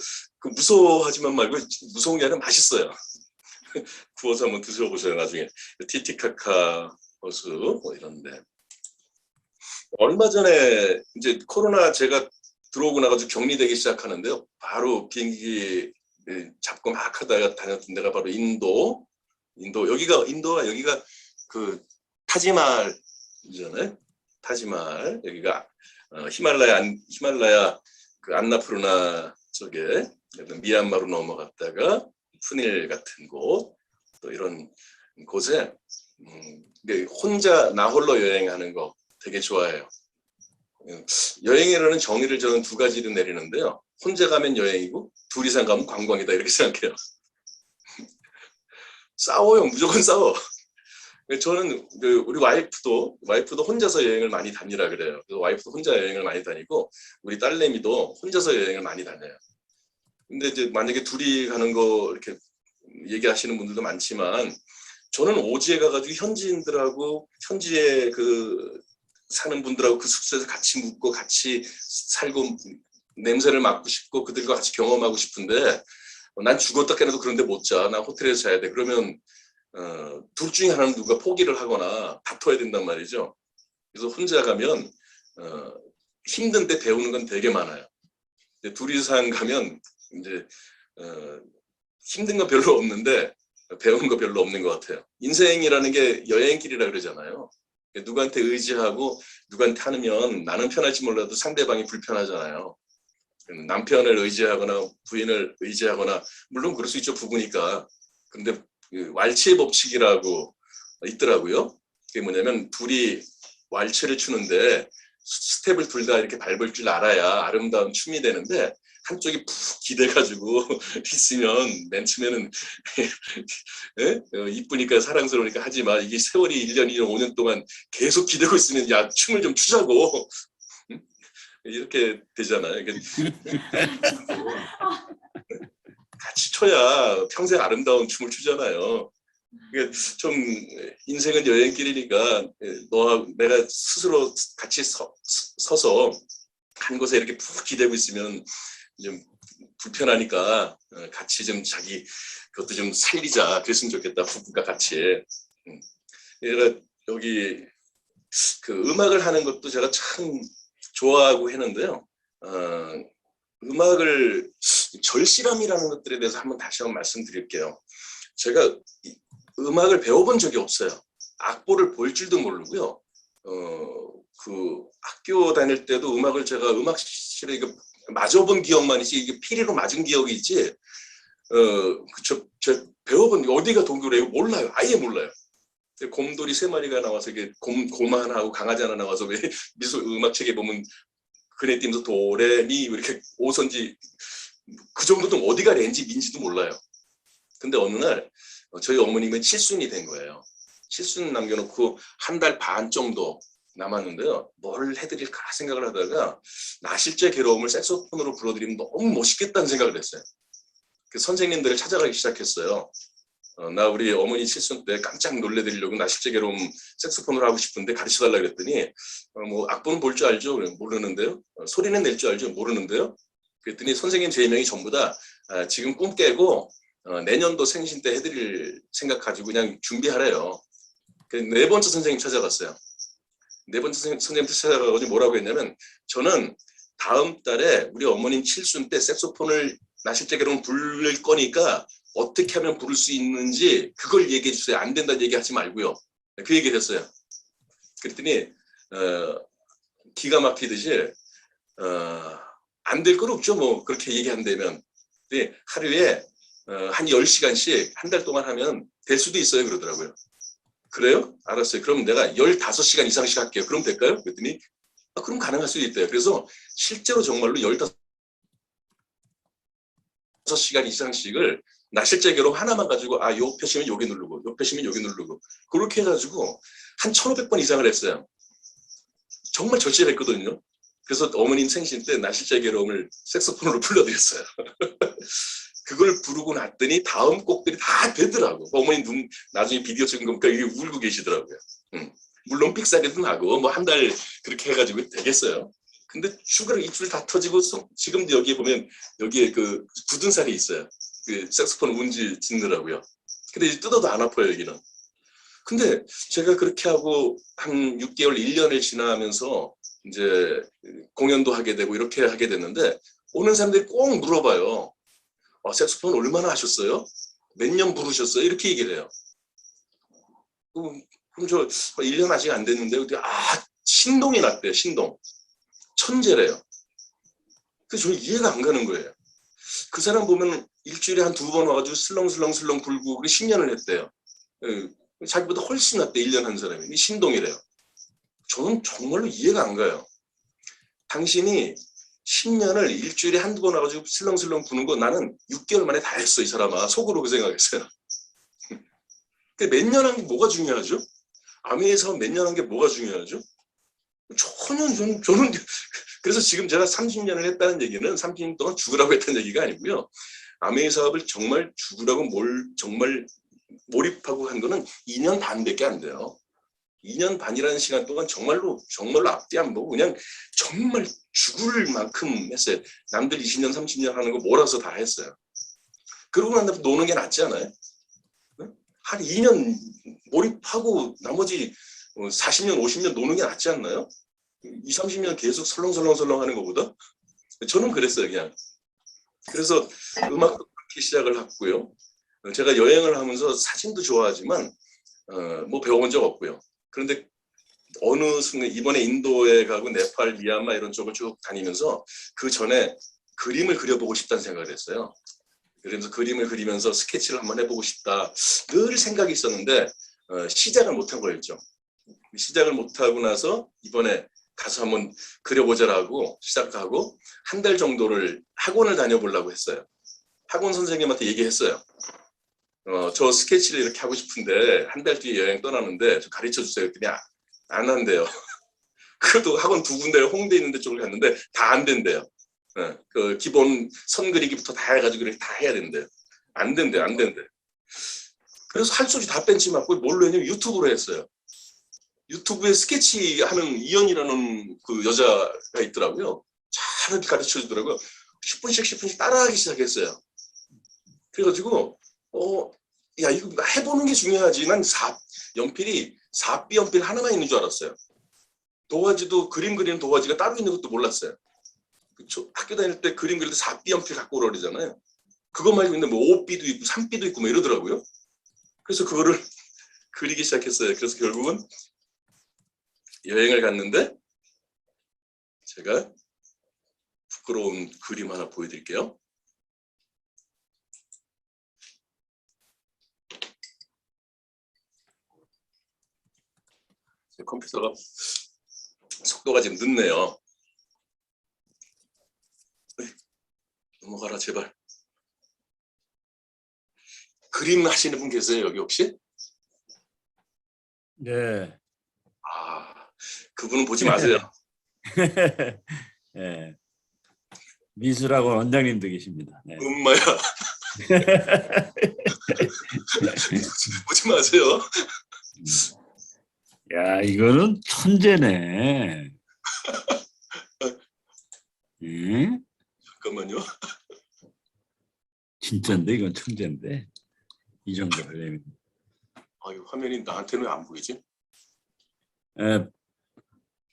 무서워하지만 말고 무서운 게 아니라 맛있어요. 구워서 한번 드셔보세요 나중에. 티티카카 호수 뭐 이런데 얼마 전에 이제 코로나 제가 들어오고 나가지고 격리되기 시작하는데요. 바로 비행기 잡고 막 하다가 다녔던 데가 바로 인도가 여기가 그 타지말이잖아요. 타지말 여기가 히말라야 그 안나푸르나 쪽에 미얀마로 넘어갔다가 푸닐 같은 곳 또 이런 곳에 혼자 나홀로 여행하는 거 되게 좋아해요. 여행이라는 정의를 저는 두 가지로 내리는데요. 혼자 가면 여행이고 둘 이상 가면 관광이다 이렇게 생각해요. 싸워요. 무조건 싸워. 저는 우리 와이프도 혼자서 여행을 많이 다니라 그래요. 그래서 와이프도 혼자 여행을 많이 다니고 우리 딸내미도 혼자서 여행을 많이 다녀요. 근데 이제 만약에 둘이 가는 거 이렇게 얘기하시는 분들도 많지만 저는 오지에 가가지고 현지인들하고 현지에 그 사는 분들하고 그 숙소에서 같이 묵고 같이 살고 냄새를 맡고 싶고 그들과 같이 경험하고 싶은데 난 죽었다 깨어나도 그런데 못 자. 난 호텔에서 자야 돼. 그러면 둘 중에 하나는 누가 포기를 하거나 다퉈야 된단 말이죠. 그래서 혼자 가면 힘든데 배우는 건 되게 많아요. 둘이서 가면 이제 힘든 거 별로 없는데 배운 거 별로 없는 것 같아요. 인생이라는 게 여행길이라 그러잖아요. 누구한테 의지하고 누구한테 하면 나는 편할지 몰라도 상대방이 불편하잖아요. 남편을 의지하거나 부인을 의지하거나 물론 그럴 수 있죠, 부부니까. 근데 왈츠의 법칙이라고 있더라고요. 그게 뭐냐면 둘이 왈츠를 추는데 스텝을 둘 다 이렇게 밟을 줄 알아야 아름다운 춤이 되는데 한쪽이 푹 기대가지고 있으면 맨 처음에는 이쁘니까 사랑스러우니까 하지만 이게 세월이 1년, 2년, 5년 동안 계속 기대고 있으면 야 춤을 좀 추자고 이렇게 되잖아요. 같이 춰야 평생 아름다운 춤을 추잖아요. 좀 인생은 여행길이니까 너와 내가 스스로 같이 서서 한 곳에 이렇게 푹 기대고 있으면 좀 불편하니까 같이 좀 자기 그것도 좀 살리자 그랬으면 좋겠다 부부가 같이. 여기 그 음악을 하는 것도 제가 참 좋아하고 했는데요. 음악을 절실함이라는 것들에 대해서 다시 한번 말씀드릴게요. 제가 음악을 배워본 적이 없어요. 악보를 볼 줄도 모르고요. 그 학교 다닐 때도 음악을 제가 음악실에 이거 맞아본 기억만 있지 이게 피리로 맞은 기억이 있지. 저 배워본 어디가 동교래요? 몰라요. 아예 몰라요. 곰돌이 3마리가 나와서 이게 곰 하나하고 강아지 하나 나와서 왜 미술 음악책에 보면 그네 띄면서 도레미 이렇게 오선지 그 정도도 어디가 렌지 민지도 몰라요. 근데 어느 날 저희 어머님은 칠순이 된 거예요. 칠순 남겨놓고 1달 반 정도 남았는데요. 뭘 해드릴까 생각을 하다가 나실제 괴로움을 색소폰으로 불러드리면 너무 멋있겠다는 생각을 했어요. 그 선생님들을 찾아가기 시작했어요. 나 우리 어머니 칠순 때 깜짝 놀래드리려고 나실제 괴로움 색소폰으로 하고 싶은데 가르쳐달라 그랬더니 뭐 악보는 볼 줄 알죠? 모르는데요. 소리는 낼 줄 알죠? 모르는데요. 그랬더니 선생님 3명이 전부 다 지금 꿈 깨고 내년도 생신 때 해드릴 생각 가지고 그냥 준비하래요. 그 4번째 선생님 찾아갔어요. 4번째 선생님한테 찾아가가지고 뭐라고 했냐면 저는 다음 달에 우리 어머님 칠순 때 색소폰을 나실제 괴로움 부를 거니까 어떻게 하면 부를 수 있는지 그걸 얘기해 주세요. 안 된다는 얘기하지 말고요. 그 얘기를 했어요. 그랬더니 기가 막히듯이 안 될 건 없죠. 뭐 그렇게 얘기한다면. 근데 하루에 한 10시간씩 1달 동안 하면 될 수도 있어요. 그러더라고요. 그래요? 알았어요. 그럼 내가 15시간 이상씩 할게요. 그럼 될까요? 그랬더니 그럼 가능할 수도 있대요. 그래서 실제로 정말로 15시간 이상씩을 나실제 괴로움 하나만 가지고 요 표시면 여기 누르고 요 표시면 여기 누르고 그렇게 해가지고 한 1,500번 이상을 했어요. 정말 절실했거든요. 그래서 어머님 생신 때 나실제 괴로움을 색소폰으로 불러드렸어요. 그걸 부르고 났더니 다음 곡들이 다 되더라고. 어머님 나중에 비디오 찍은 거 보니까 이게 울고 계시더라고요. 물론 삑사리도 나고 뭐 1달 그렇게 해가지고 되겠어요. 근데 슈가로 입술 다 터지고 지금도 여기에 보면 여기에 그 굳은 살이 있어요. 그 색소폰 운지 짓느라고요. 근데 이제 뜯어도 안 아파요 여기는. 근데 제가 그렇게 하고 한 6개월, 1년을 지나면서 이제 공연도 하게 되고 이렇게 하게 됐는데 오는 사람들이 꼭 물어봐요. 색소폰 얼마나 하셨어요? 몇 년 부르셨어요? 이렇게 얘기를 해요. 그럼 저 1년 아직 안 됐는데 신동이 났대요. 신동. 천재래요. 그래서 저는 이해가 안 가는 거예요. 그 사람 보면 일주일에 한 2번 와가지고 슬렁슬렁 불고 그게 10년을 했대요. 자기보다 훨씬 낫대 1년 한 사람이. 신동이래요. 저는 정말로 이해가 안 가요. 당신이 10년을 일주일에 1~2번 와가지고 슬렁슬렁 부는 거 나는 6개월 만에 다 했어 이 사람아. 속으로 그 생각했어요. 몇 년 한 게 뭐가 중요하죠? 아미에서 몇 년 한 게 뭐가 중요하죠? 전혀 저는 그래서 지금 제가 30년을 했다는 얘기는 30년 동안 죽으라고 했다는 얘기가 아니고요. 아메이 사업을 정말 죽으라고 정말 몰입하고 한 거는 2년 반밖에 안 돼요. 2년 반이라는 시간 동안 정말로 앞뒤 안 보고 그냥 정말 죽을 만큼 했어요. 남들 20년 30년 하는 거 몰아서 다 했어요. 그러고 난 다음에 노는 게 낫지 않아요? 한 2년 몰입하고 나머지 40년 50년 노는 게 낫지 않나요? 20, 30년 계속 설렁설렁 하는 것보다. 저는 그랬어요. 그냥. 그래서 음악도 그렇게 시작을 했고요. 제가 여행을 하면서 사진도 좋아하지만 뭐 배워본 적 없고요. 그런데 어느 순간 이번에 인도에 가고 네팔, 미얀마 이런 쪽을 쭉 다니면서 그 전에 그림을 그려보고 싶다는 생각을 했어요. 그러면서 그림을 그리면서 스케치를 한번 해보고 싶다. 늘 생각이 있었는데 시작을 못한 거였죠. 시작을 못하고 나서 이번에 가서 한번 그려보자라고 시작하고 한 달 정도를 학원을 다녀보려고 했어요. 학원 선생님한테 얘기했어요. 저 스케치를 이렇게 하고 싶은데 한 달 뒤에 여행 떠나는데 좀 가르쳐 주세요. 그랬더니 안 한대요. 그것도 학원 2군데 홍대에 있는 데 쪽을 갔는데 다 안 된대요. 그 기본 선 그리기부터 다 해가지고 이렇게 다 해야 된대요. 안 된대요. 그래서 할 소리 다 뺀치 맞고 뭘로 했냐면 유튜브로 했어요. 유튜브에 스케치 하는 이연이라는 그 여자가 있더라고요. 잘 가르쳐 주더라고요. 10분씩 따라하기 시작했어요. 그래가지고 야 이거 해보는 게 중요하지. 난 연필이 4B 연필 하나만 있는 줄 알았어요. 도화지도 그림 그리는 도화지가 따로 있는 것도 몰랐어요. 그쵸? 학교 다닐 때 그림 그릴 때 4B 연필 갖고 오라 그러잖아요. 그거 말고 있는데 뭐 5B도 있고 3B도 있고 뭐 이러더라고요. 그래서 그거를 그리기 시작했어요. 그래서 결국은 여행을 갔는데 제가 부끄러운 그림 하나 보여드릴게요. 제 컴퓨터가 속도가 지금 늦네요. 넘어가라 제발. 그림 하시는 분 계세요 여기 혹시? 네. 그분은 보지 마세요. 네. 미술학원 원장님도 계십니다. 네. 엄마야. 보지 마세요. 야, 이거는 천재네. 응? 잠깐만요. 진짜인데 이건 천재인데 이 정도 하려면. 아유 화면이 나한테는 왜 안 보이지?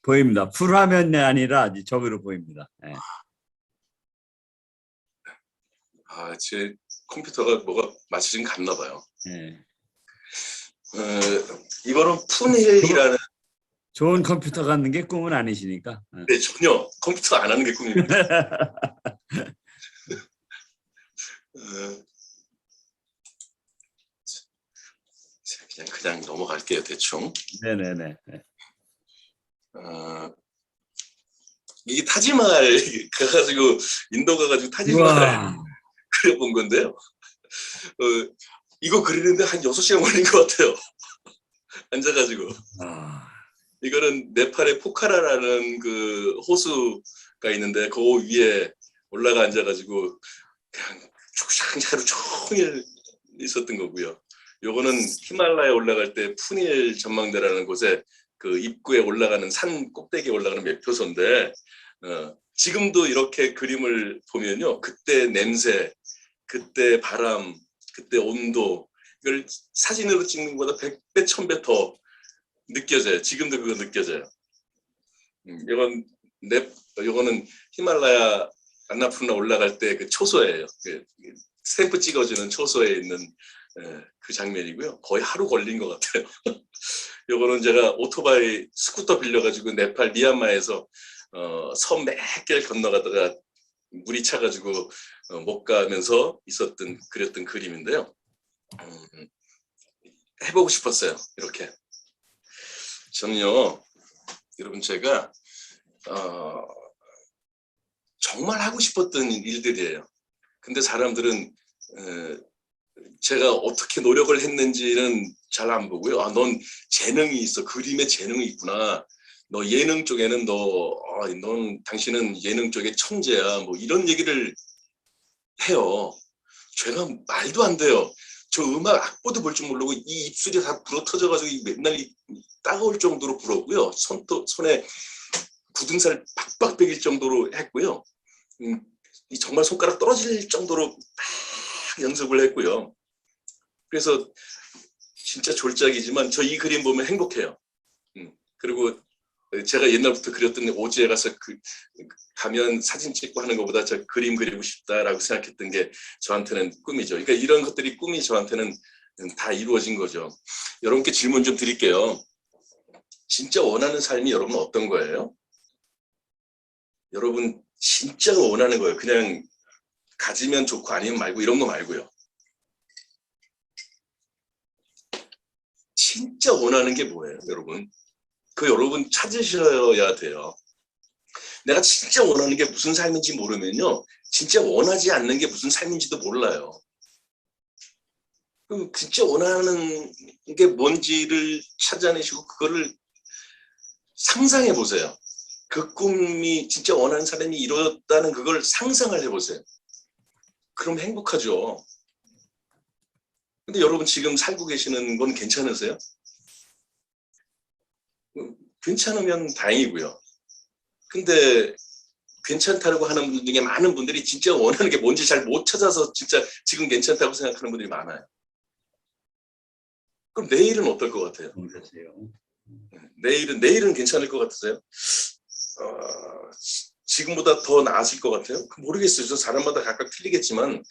보입니다. 풀화면이 아니라 저기로 보입니다. 네. 제 컴퓨터가 뭐가 마치 지금 갔나 봐요. 네. 이거는 푼힐이라는. 좋은 컴퓨터 갖는 게 꿈은 아니시니까. 네, 전혀 컴퓨터 안 하는 게 꿈입니다. 그냥 넘어갈게요 대충. 네네네. 이게 타지마할 가가지고 인도 가가지고 타지마할 그려본 건데요. 이거 그리는데 한 6시간 걸린 것 같아요. 앉아가지고. 이거는 네팔의 포카라라는 그 호수가 있는데 그 위에 올라가 앉아가지고 그냥 하루 종일 있었던 거고요. 요거는 히말라야 올라갈 때 푸닐 전망대라는 곳에 그 입구에 올라가는 산 꼭대기에 올라가는 매표소인데 지금도 이렇게 그림을 보면요. 그때 냄새, 그때 바람, 그때 온도 이걸 사진으로 찍는 것보다 100배, 1000배 더 느껴져요. 지금도 그거 느껴져요. 이거는 히말라야 안나푸르나 올라갈 때 그 초소예요. 그 스탬프 찍어주는 초소에 있는 그 장면이고요. 거의 하루 걸린 것 같아요. 요거는 제가 오토바이 스쿠터 빌려가지고 네팔 미얀마에서 섬 몇 개를 건너가다가 물이 차가지고 못 가면서 그렸던 그림인데요. 해보고 싶었어요. 이렇게. 저는요, 여러분 제가 정말 하고 싶었던 일들이에요. 근데 사람들은 제가 어떻게 노력을 했는지는 잘 안 보고요. 넌 재능이 있어. 그림에 재능이 있구나. 너 예능 쪽에는 당신은 예능 쪽에 천재야. 뭐 이런 얘기를 해요. 제가 말도 안 돼요. 저 음악 악보도 볼 줄 모르고 이 입술이 다 불어터져가지고 맨날 따가울 정도로 불었고요. 손에 굳은살 박박 베길 정도로 했고요. 이 정말 손가락 떨어질 정도로 막 연습을 했고요. 그래서 진짜 졸작이지만 저 이 그림 보면 행복해요. 그리고 제가 옛날부터 그렸던 오지에 가서 가면 사진 찍고 하는 것보다 저 그림 그리고 싶다라고 생각했던 게 저한테는 꿈이죠. 그러니까 이런 것들이 꿈이 저한테는 다 이루어진 거죠. 여러분께 질문 좀 드릴게요. 진짜 원하는 삶이 여러분 어떤 거예요? 여러분 진짜 원하는 거예요. 그냥 가지면 좋고 아니면 말고 이런 거 말고요. 진짜 원하는 게 뭐예요, 여러분? 그 여러분 찾으셔야 돼요. 내가 진짜 원하는 게 무슨 삶인지 모르면요. 진짜 원하지 않는 게 무슨 삶인지도 몰라요. 그럼 진짜 원하는 게 뭔지를 찾아내시고 그거를 상상해 보세요. 그 꿈이 진짜 원하는 사람이 이루었다는 그걸 상상을 해보세요. 그럼 행복하죠. 근데 여러분 지금 살고 계시는 건 괜찮으세요? 괜찮으면 다행이고요. 근데 괜찮다고 하는 분들 중에 많은 분들이 진짜 원하는 게 뭔지 잘 못 찾아서 진짜 지금 괜찮다고 생각하는 분들이 많아요. 그럼 내일은 어떨 것 같아요? 그러세요. 내일은 괜찮을 것 같으세요? 지금보다 더 나아질 것 같아요? 모르겠어요. 저 사람마다 각각 틀리겠지만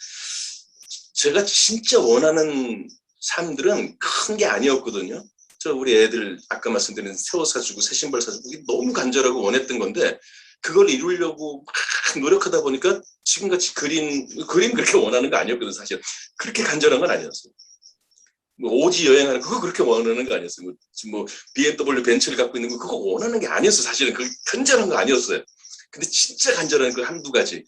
제가 진짜 원하는 삶들은 큰 게 아니었거든요. 저 우리 애들 아까 말씀드린 새 옷 사주고 새 신발 사주고 이게 너무 간절하고 원했던 건데 그걸 이루려고 막 노력하다 보니까 지금같이 그림 그렇게 원하는 거 아니었거든요. 사실 그렇게 간절한 건 아니었어요. 뭐 오지 여행하는 그거 그렇게 원하는 거 아니었어요. 뭐 BMW 벤츠를 갖고 있는 거 그거 원하는 게 아니었어요. 사실은 그 간절한 거 아니었어요. 근데 진짜 간절한 그 한두 가지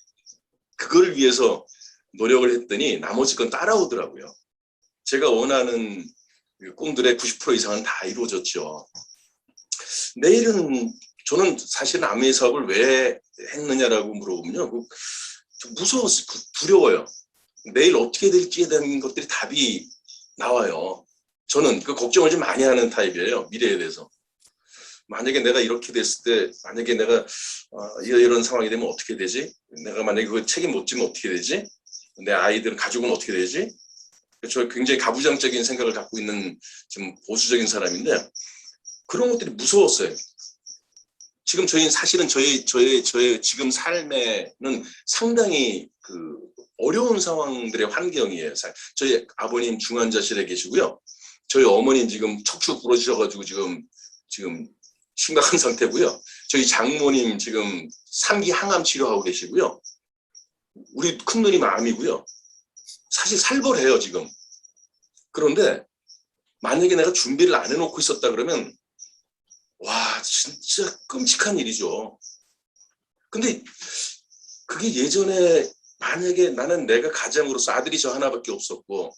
그걸 위해서 노력을 했더니 나머지 건 따라오더라고요. 제가 원하는 꿈들의 90% 이상은 다 이루어졌죠. 내일은 저는 사실 아메이 사업을 왜 했느냐라고 물어보면요. 좀 무서웠어요. 두려워요. 내일 어떻게 될지에 대한 것들이 답이 나와요. 저는 그 걱정을 좀 많이 하는 타입이에요. 미래에 대해서. 만약에 내가 이렇게 됐을 때 만약에 내가 이런 상황이 되면 어떻게 되지? 내가 만약에 그 책임 못 지면 어떻게 되지? 내 아이들은 가족은 어떻게 되지? 저 굉장히 가부장적인 생각을 갖고 있는 좀 보수적인 사람인데 그런 것들이 무서웠어요. 지금 사실은 저의 지금 삶에는 상당히 그 어려운 상황들의 환경이에요. 저희 아버님 중환자실에 계시고요. 저희 어머님 지금 척추 부러지셔가지고 지금 심각한 상태고요. 저희 장모님 지금 3기 항암 치료하고 계시고요. 우리 큰누님 암이고요. 사실 살벌해요 지금. 그런데 만약에 내가 준비를 안 해놓고 있었다 그러면 와 진짜 끔찍한 일이죠. 근데 그게 예전에 만약에 나는 내가 가장으로서 아들이 저 하나밖에 없었고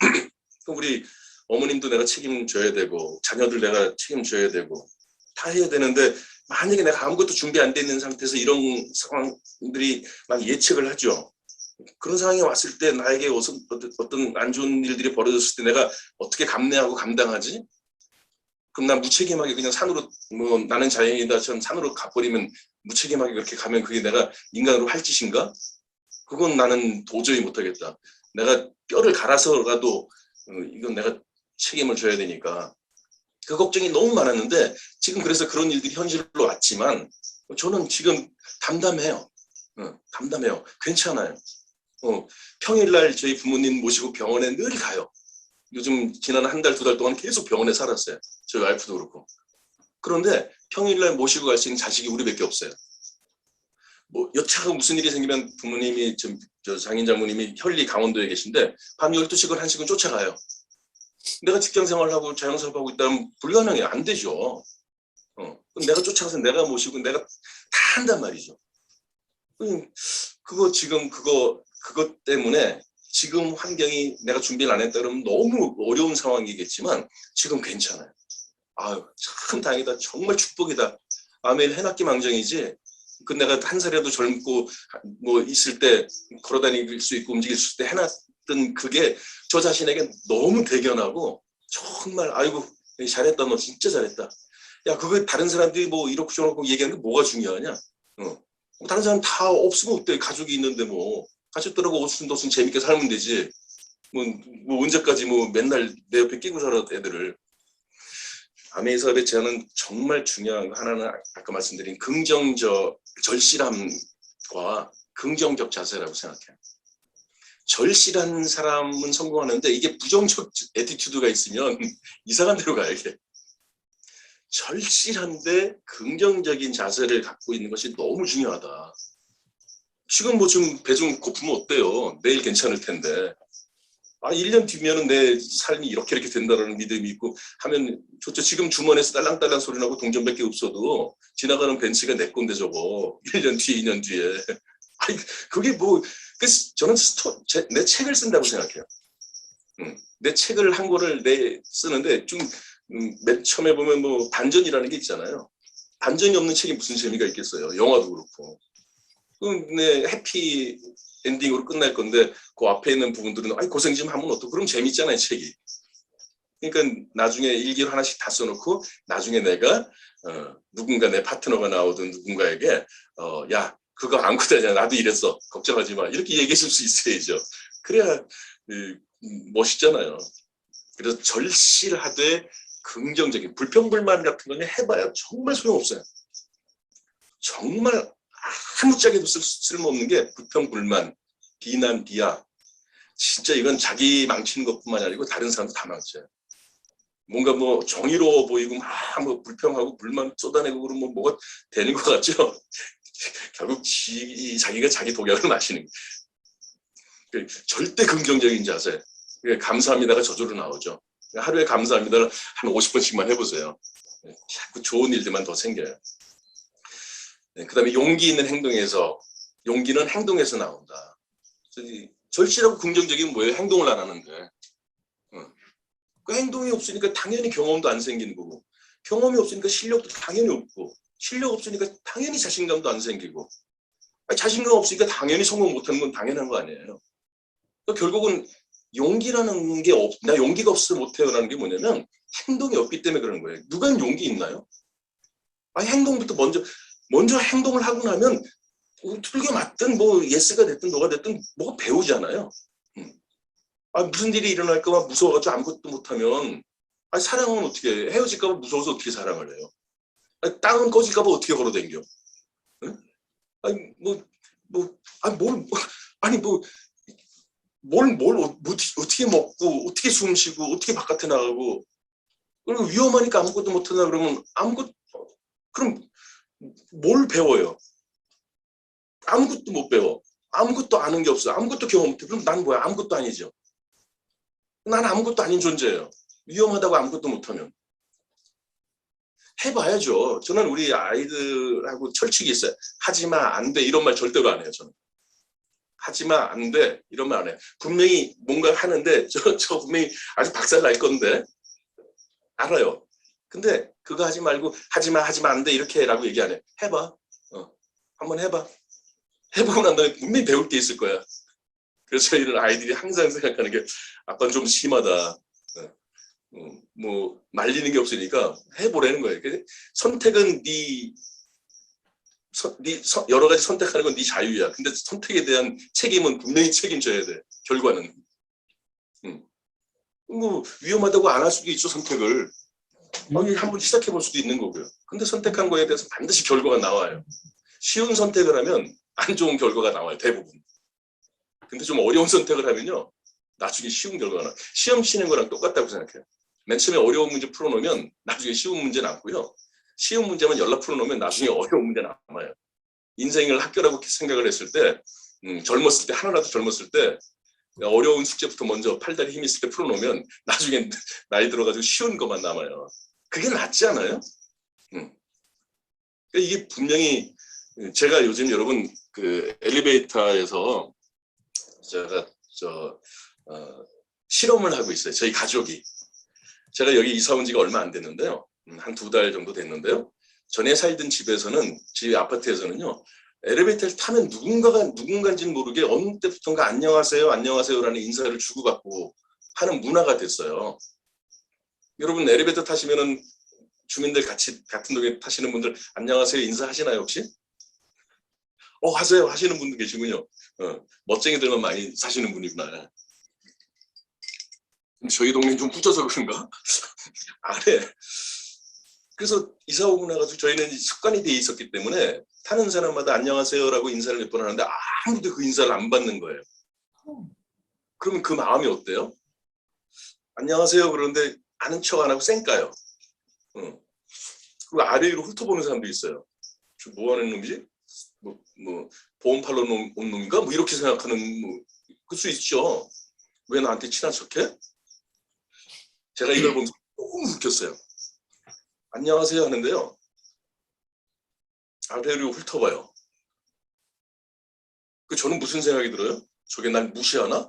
그럼 우리 어머님도 내가 책임져야 되고 자녀들 내가 책임져야 되고 다 해야 되는데 만약에 내가 아무것도 준비 안 돼 있는 상태에서 이런 상황들이 막 예측을 하죠. 그런 상황이 왔을 때 나에게 어떤 안 좋은 일들이 벌어졌을 때 내가 어떻게 감내하고 감당하지? 그럼 난 무책임하게 그냥 산으로 뭐 나는 자연이다처럼 산으로 가버리면 무책임하게 그렇게 가면 그게 내가 인간으로 할 짓인가? 그건 나는 도저히 못하겠다. 내가 뼈를 갈아서라도 이건 내가 책임을 져야 되니까 그 걱정이 너무 많았는데 지금 그래서 그런 일들이 현실로 왔지만 저는 지금 담담해요. 담담해요. 괜찮아요. 평일날 저희 부모님 모시고 병원에 늘 가요. 요즘 지난 한 달, 두 달 동안 계속 병원에 살았어요. 저희 와이프도 그렇고. 그런데 평일날 모시고 갈 수 있는 자식이 우리밖에 없어요. 뭐 여차가 무슨 일이 생기면 부모님이 저 장인 장모님이 혈리 강원도에 계신데 밤 12시간 1시간 쫓아가요. 내가 직장 생활하고 자영사업하고 있다면 불가능해요. 안 되죠. 그럼 내가 쫓아가서 내가 모시고 내가 다 한단 말이죠. 그것 때문에 지금 환경이 내가 준비를 안 했다 그러면 너무 어려운 상황이겠지만 지금 괜찮아요. 아유 참 다행이다. 정말 축복이다. 아멘. 해놨기 망정이지. 내가 한 살이라도 젊고 뭐 있을 때 걸어다닐 수 있고 움직일 수 있을 때 했던 그게 저 자신에게 너무 대견하고 정말 아이고 잘했다 너 진짜 잘했다. 야 그거 다른 사람들이 뭐 이렇게 저렇게 얘기하는 게 뭐가 중요하냐. 다른 사람 다 없으면 어때 가족이 있는데 뭐 가족들하고 오순도순 재밌게 살면 되지. 뭐 언제까지 뭐 맨날 내 옆에 끼고 살아 애들을. 아메이 사업의 제안은 정말 중요한 거 하나는 아까 말씀드린 긍정적 절실함과 긍정적 자세라고 생각해요. 절실한 사람은 성공하는데 이게 부정적 애티튜드가 있으면 이상한 데로 가야 돼. 절실한데 긍정적인 자세를 갖고 있는 것이 너무 중요하다. 지금 뭐 좀 배 좀 고프면 어때요? 내일 괜찮을 텐데. 1년 뒤면은 내 삶이 이렇게 된다는 믿음이 있고 하면 좋죠. 지금 주머니에서 딸랑딸랑 소리 나고 동전밖에 없어도 지나가는 벤츠가 내 건데 저거 1년 뒤에 2년 뒤에. 그게 뭐 저는 내 책을 쓴다고 생각해요. 내 책을 한 권을 쓰는데 좀 맨 처음에 보면 뭐 반전이라는 게 있잖아요. 반전이 없는 책이 무슨 재미가 있겠어요. 영화도 그렇고. 내 해피 엔딩으로 끝날 건데 그 앞에 있는 부분들은 고생 좀 하면 어떡해. 그럼 재밌잖아요 책이. 그러니까 나중에 일기를 하나씩 다 써놓고 나중에 내가 누군가 내 파트너가 나오든 누군가에게 야 그거 아무것도 아니야 나도 이랬어 걱정하지 마 이렇게 얘기해 줄 수 있어야죠. 그래야 멋있잖아요. 그래서 절실하되 긍정적인 불평불만 같은 거는 해봐야 정말 소용없어요. 정말 아무짝에도 쓸모없는 게 불평불만, 비난, 비하. 진짜 이건 자기 망치는 것뿐만 아니고 다른 사람도 다 망쳐요. 뭔가 뭐 정의로워 보이고 막 뭐 불평하고 불만 쏟아내고 그러면 뭐가 되는 것 같죠? 결국 자기가 자기 독약을 마시는 거예요. 절대 긍정적인 자세. 감사합니다가 저절로 나오죠. 하루에 감사합니다를 한 50번씩만 해보세요. 자꾸 좋은 일들만 더 생겨요. 그 다음에 용기 있는 행동에서 용기는 행동에서 나온다. 절실하고 긍정적인 뭐예요? 행동을 안 하는데 그 행동이 없으니까 당연히 경험도 안 생기는 거고 경험이 없으니까 실력도 당연히 없고 실력 없으니까 당연히 자신감도 안 생기고 자신감 없으니까 당연히 성공 못하는 건 당연한 거 아니에요. 그러니까 결국은 용기라는 게 나 용기가 없어서 못해요라는 게 뭐냐면 행동이 없기 때문에 그러는 거예요. 누가 용기 있나요? 행동부터 먼저 행동을 하고 나면 틀겨 맞든 뭐 예스가 됐든 너가 됐든 뭐가 배우잖아요. 무슨 일이 일어날까 봐 무서워가지고 아무것도 못하면 사랑은 어떻게 해? 헤어질까 봐 무서워서 어떻게 사랑을 해요? 땅은 꺼질까 봐 어떻게 걸어다녀? 어떻게 먹고 어떻게 숨 쉬고 어떻게 바깥에 나가고 그리고 위험하니까 아무것도 못하나 그러면 그럼 뭘 배워요? 아무것도 못 배워. 아무것도 아는 게 없어. 아무것도 경험 못해. 그럼 난 뭐야? 아무것도 아니죠. 난 아무것도 아닌 존재예요. 위험하다고 아무것도 못하면. 해봐야죠. 저는 우리 아이들하고 철칙이 있어요. 하지마, 안 돼. 이런 말 절대로 안 해요. 저는. 하지마, 안 돼. 이런 말 안 해요. 분명히 뭔가 하는데 저 분명히 아주 박살 날 건데 알아요. 근데 그거 하지 말고 하지마, 안 돼. 이렇게 라고 얘기 안 해. 해봐. 한번 해봐. 해보고 난 다음에 분명히 배울 게 있을 거야. 그래서 저희는 아이들이 항상 생각하는 게 아빠는 좀 심하다. 뭐 말리는 게 없으니까 해보라는 거예요. 선택은 여러 가지 선택하는 건 네 자유야. 근데 선택에 대한 책임은 분명히 책임져야 돼. 결과는. 뭐 위험하다고 안 할 수도 있죠. 선택을. 한번 시작해 볼 수도 있는 거고요. 근데 선택한 거에 대해서 반드시 결과가 나와요. 쉬운 선택을 하면 안 좋은 결과가 나와요. 대부분. 근데 좀 어려운 선택을 하면요. 나중에 쉬운 결과가 나와요. 시험 치는 거랑 똑같다고 생각해요. 맨 처음에 어려운 문제 풀어놓으면 나중에 쉬운 문제 남고요. 쉬운 문제만 연락 풀어놓으면 나중에 어려운 문제 남아요. 인생을 학교라고 생각을 했을 때 젊었을 때 하나라도 젊었을 때 어려운 숙제부터 먼저 팔다리 힘 있을 때 풀어놓으면 나중에 나이 들어가지고 쉬운 것만 남아요. 그게 낫지 않아요? 이게 분명히 제가 요즘 여러분 그 엘리베이터에서 제가 실험을 하고 있어요. 저희 가족이. 제가 여기 이사 온 지가 얼마 안 됐는데요. 한 2달 정도 됐는데요. 전에 살던 집에서는 집 아파트에서는요. 엘리베이터를 타면 누군가인지는 모르게 어느 때부터인가 안녕하세요, 안녕하세요라는 인사를 주고받고 하는 문화가 됐어요. 여러분 엘리베이터 타시면은 주민들 같이 같은 동에 타시는 분들 안녕하세요 인사하시나요 혹시? 하세요 하시는 분도 계시군요. 멋쟁이들만 많이 사시는 분이구나. 저희 동네는 좀 후져서 그런가? 안 해. 그래서 이사 오고 나가지고 저희는 습관이 돼 있었기 때문에 타는 사람마다 안녕하세요라고 인사를 몇 번 하는데 아무도 그 인사를 안 받는 거예요. 그러면 그 마음이 어때요? 안녕하세요 그러는데 아는 척 안 하고 쌩까요. 그리고 아래 위로 훑어보는 사람도 있어요. 저 뭐 하는 놈이지? 뭐 보험 팔러 온 놈인가? 뭐 이렇게 생각하는 그럴 수 있죠. 왜 나한테 친한 척해? 제가 이걸 보면서 너무 웃겼어요. 안녕하세요 하는데요. 아래로 훑어봐요. 저는 무슨 생각이 들어요? 저게 날 무시하나?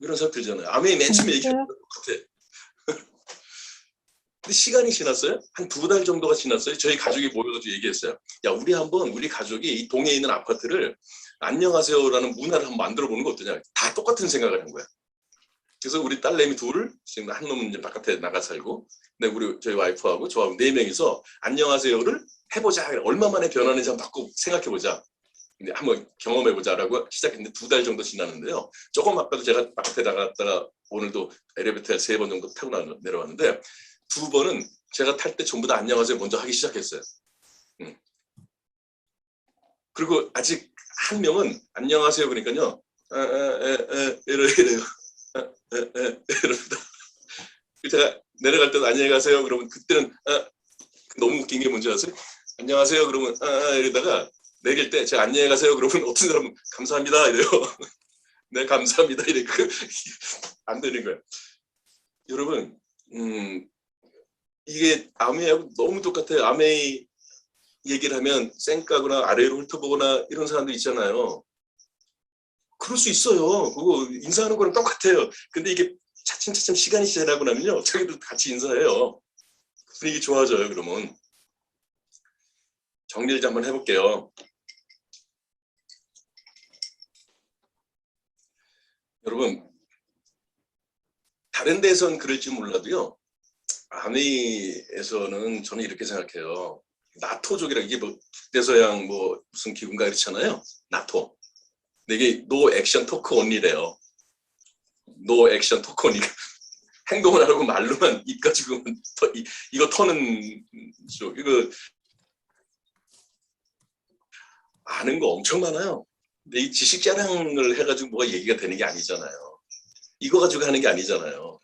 이런 생각 들잖아요. 아메이 맨 처음에 얘기했던 것 같아. 근데 시간이 지났어요. 한 2달 정도가 지났어요. 저희 가족이 모여가지고 얘기했어요. 야, 우리 가족이 이 동해에 있는 아파트를 안녕하세요라는 문화를 한번 만들어 보는 거 어떠냐. 다 똑같은 생각을 한 거야. 그래서 우리 딸내미 둘, 지금 한 놈은 이제 바깥에 나가 살고, 근데 저희 와이프하고 저하고 4명이서 안녕하세요를 해보자. 얼마 만에 변하는지 한번 바꿔 생각해보자. 근데 한번 경험해보자라고 시작했는데 2달 정도 지났는데요. 조금 아까도 제가 바깥에 나갔다가 오늘도 엘리베이터에 3번 정도 타고 내려왔는데 2번은 제가 탈 때 전부 다 안녕하세요 먼저 하기 시작했어요. 그리고 아직 한 명은 안녕하세요 그러니까요. 이래요. 이럽니다. 제가 내려갈 때도 안녕히 가세요 그러면 그때는 너무 웃긴 게 뭔지 아세요? 안녕하세요 그러면 이러다가 내릴 때 제가 안녕히 가세요 그러면 어떤 사람은 감사합니다 이래요. 네 감사합니다 이래. 안 되는 거예요. 여러분 이게 아메이하고 너무 똑같아요. 아메이 얘기를 하면 쌩까거나 아래로 훑어보거나 이런 사람도 있잖아요. 그럴 수 있어요. 그거 인사하는 거랑 똑같아요. 근데 이게 차츰차츰 시간이 지나고 나면요. 자기도 같이 인사해요. 분위기 좋아져요. 그러면. 정리를 좀 한번 해볼게요. 여러분 다른 데선 그럴지 몰라도요. 아메이에서는 저는 이렇게 생각해요. 나토족이라 이게 뭐 북대서양 뭐 무슨 기구인가 그렇잖아요. 나토. 근데 이게 노 액션 토크 온리래요. 노 액션 토크 온리. 행동을 안 하고 말로만 입 가지고 이거 터는 쪽 이거 아는 거 엄청 많아요. 근데 이 지식 자랑을 해가지고 뭐가 얘기가 되는 게 아니잖아요. 이거 가지고 하는 게 아니잖아요.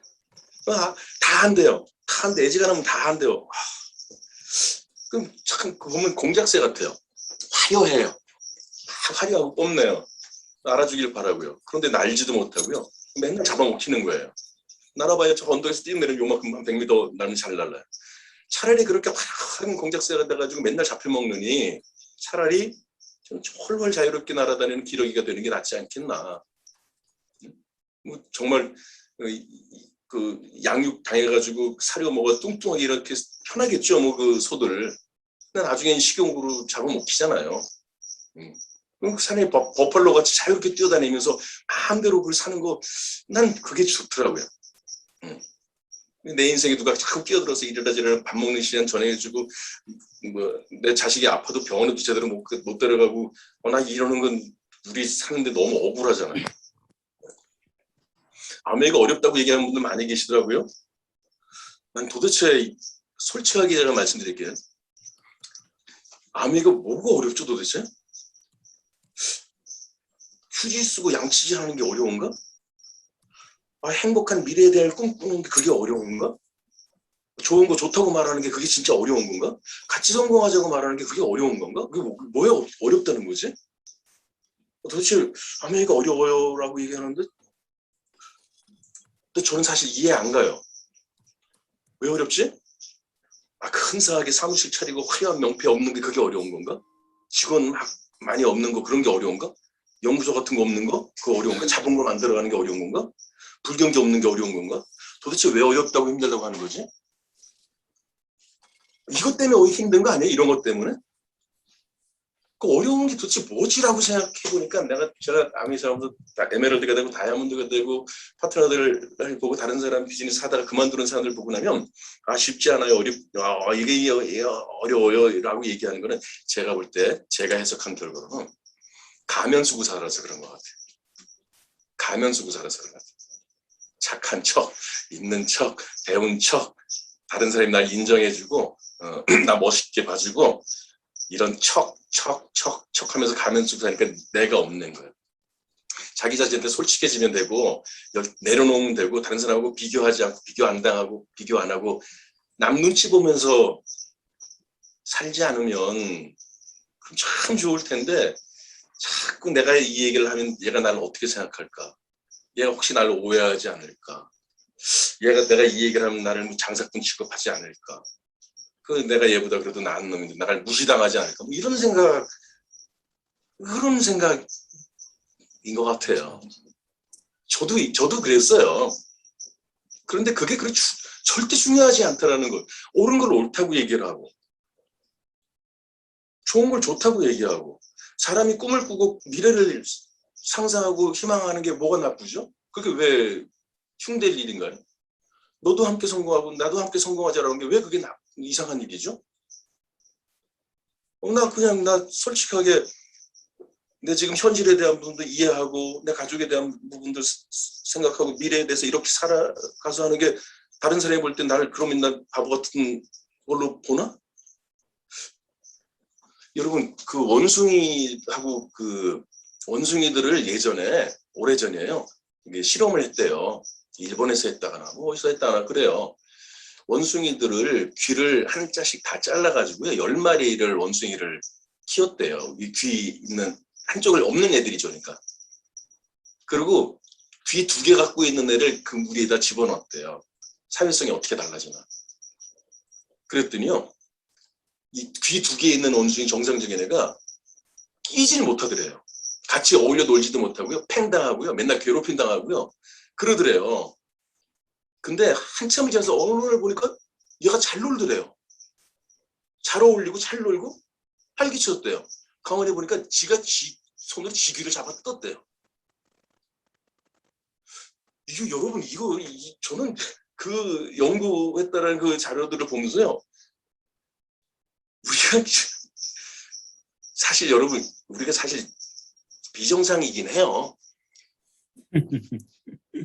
다 한대요. 다 한대. 애지간하면 다 한대요. 그럼 참 보면 공작새 같아요. 화려해요. 화려하고 뽐내요. 알아주길 바라고요. 그런데 날지도 못하고요. 맨날 잡아먹히는 거예요. 날아봐야 저 언덕에서 뛰어내리면 요만큼 한 100m 나는 잘 날라요. 차라리 그렇게 화려한 공작새가 돼가지고 맨날 잡혀먹느니 차라리 좀 훨훨 자유롭게 날아다니는 기러기가 되는 게 낫지 않겠나. 뭐 정말 그 양육 당해가지고 사료 먹어 뚱뚱하게 이렇게 편하겠죠. 뭐 그 소들. 근데 나중엔 식용으로 잡아먹히잖아요. 그 산에 버팔로 같이 자유롭게 뛰어다니면서 마음대로 그걸 사는 거 난 그게 좋더라고요. 내 인생에 누가 자꾸 끼어들어서 이러다 저러다 밥 먹는 시간 전해주고 뭐 내 자식이 아파도 병원에도 제대로 못 데려가고 나 이러는 건 우리 사는데 너무 억울하잖아요. 아메이가 어렵다고 얘기하는 분들 많이 계시더라고요. 난 도대체 솔직하게 제가 말씀드릴게요. 아메이가 뭐가 어렵죠 도대체? 휴지 쓰고 양치질 하는 게 어려운가? 행복한 미래에 대한 꿈꾸는 게 그게 어려운가? 좋은 거 좋다고 말하는 게 그게 진짜 어려운 건가? 같이 성공하자고 말하는 게 그게 어려운 건가? 그게 뭐야 어렵다는 거지? 도대체 아메이가 어려워요 라고 얘기하는데 근데 저는 사실 이해 안 가요. 왜 어렵지? 근사하게 사무실 차리고 화려한 명패 없는 게 그게 어려운 건가? 직원 막 많이 없는 거 그런 게 어려운가? 연구소 같은 거 없는 거? 그거 어려운가? 자본금 안 들어가는 게 어려운 건가? 불경기 없는 게 어려운 건가? 도대체 왜 어렵다고 힘들다고 하는 거지? 이것 때문에 오히려 힘든 거 아니에요? 이런 것 때문에? 그 어려운 게 도대체 뭐지라고 생각해 보니까 제가 아미 사람도 에메랄드가 되고 다이아몬드가 되고 파트너들을 보고 다른 사람 비즈니스 하다가 그만두는 사람들 보고 나면 아 쉽지 않아요. 이게 어려워요라고 얘기하는 거는 제가 볼 때 제가 해석한 결과로는 가면 쓰고 살아서 그런 것 같아요. 가면 쓰고 살아서 그런 것 같아요. 착한 척, 있는 척, 배운 척, 다른 사람이 날 인정해주고 나 멋있게 봐주고 이런 척 하면서 가면 쓰고 사니까 내가 없는 거예요. 자기 자신한테 솔직해지면 되고 내려놓으면 되고 다른 사람하고 비교하지 않고 비교 안 당하고 비교 안 하고 남 눈치 보면서 살지 않으면 그럼 참 좋을 텐데 자꾸 내가 이 얘기를 하면 얘가 나를 어떻게 생각할까? 얘가 혹시 나를 오해하지 않을까? 내가 이 얘기를 하면 나를 장사꾼 취급하지 않을까? 내가 얘보다 그래도 나은 놈인데 나를 무시당하지 않을까? 뭐 이런 그런 생각인 것 같아요. 저도 그랬어요. 그런데 그게 절대 중요하지 않다라는 걸. 옳은 걸 옳다고 얘기를 하고 좋은 걸 좋다고 얘기하고 사람이 꿈을 꾸고 미래를 상상하고 희망하는 게 뭐가 나쁘죠? 그게 왜 흉될 일인가요? 너도 함께 성공하고 나도 함께 성공하자라는 게 왜 그게 이상한 일이죠? 나 솔직하게 내 지금 현실에 대한 부분도 이해하고 내 가족에 대한 부분도 생각하고 미래에 대해서 이렇게 살아가서 하는 게 다른 사람이 볼 때 나를 그러면 난 바보 같은 걸로 보나? 여러분 그 원숭이들을 예전에 오래전이에요. 이게 실험을 했대요. 일본에서 했다거나 뭐 어디서 했다거나 그래요. 원숭이들을 귀를 한 자씩 다 잘라가지고요. 10마리를 원숭이를 키웠대요. 이 귀 있는 한쪽을 없는 애들이죠. 그러니까. 그리고 귀 2개 갖고 있는 애를 그 무리에다 집어넣었대요. 사회성이 어떻게 달라지나. 그랬더니요. 이 귀 2개 있는 원숭이 정상적인 애가 끼질 못하더래요. 같이 어울려 놀지도 못하고요. 팽당하고요. 맨날 괴롭힘 당하고요. 그러더래요. 근데 한참을 지나서 어느 날 보니까 얘가 잘 놀더래요. 잘 어울리고 잘 놀고 활기쳐졌대요. 가만히 보니까 지가 손으로 지 귀를 잡아 뜯었대요. 여러분 저는 그 연구했다는 그 자료들을 보면서요. 우리가 사실 비정상이긴 해요.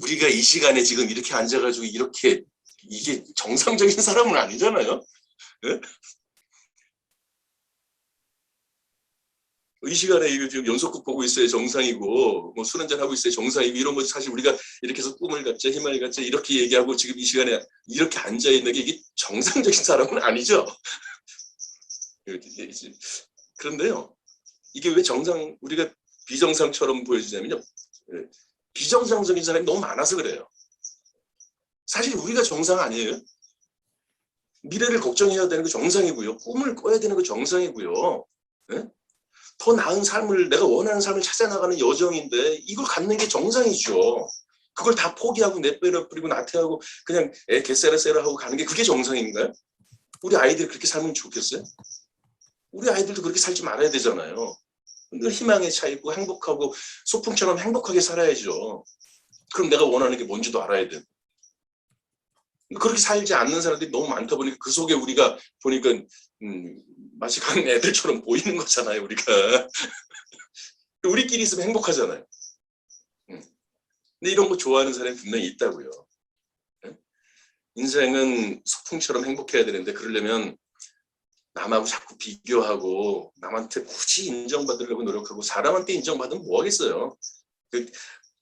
우리가 이 시간에 지금 이렇게 앉아가지고 이게 정상적인 사람은 아니잖아요. 네? 이 시간에 이거 지금 연속극 보고 있어야 정상이고 뭐 술 한잔 하고 있어야 정상이고 이런 거 사실 우리가 이렇게 해서 꿈을 갖자 희망을 갖자 이렇게 얘기하고 지금 이 시간에 이렇게 앉아있는 게 이게 정상적인 사람은 아니죠. 그런데요. 이게 왜 우리가 비정상처럼 보여지냐면요. 비정상적인 사람이 너무 많아서 그래요. 사실 우리가 정상 아니에요. 미래를 걱정해야 되는 게 정상이고요. 꿈을 꿔야 되는 게 정상이고요. 네? 더 나은 삶을 내가 원하는 삶을 찾아나가는 여정인데 이걸 갖는 게 정상이죠. 그걸 다 포기하고 내버려버리고 나태하고 그냥 애 개쎄라 하고 가는 게 그게 정상인가요? 우리 아이들이 그렇게 살면 좋겠어요? 우리 아이들도 그렇게 살지 말아야 되잖아요. 늘 희망에 차 있고 행복하고 소풍처럼 행복하게 살아야죠. 그럼 내가 원하는 게 뭔지도 알아야 돼. 그렇게 살지 않는 사람들이 너무 많다 보니까 그 속에 우리가 보니까 마치 간 애들처럼 보이는 거잖아요. 우리가. 우리끼리 있으면 행복하잖아요. 근데 이런 거 좋아하는 사람이 분명히 있다고요. 인생은 소풍처럼 행복해야 되는데 그러려면 남하고 자꾸 비교하고 남한테 굳이 인정받으려고 노력하고 사람한테 인정받으면 뭐 하겠어요.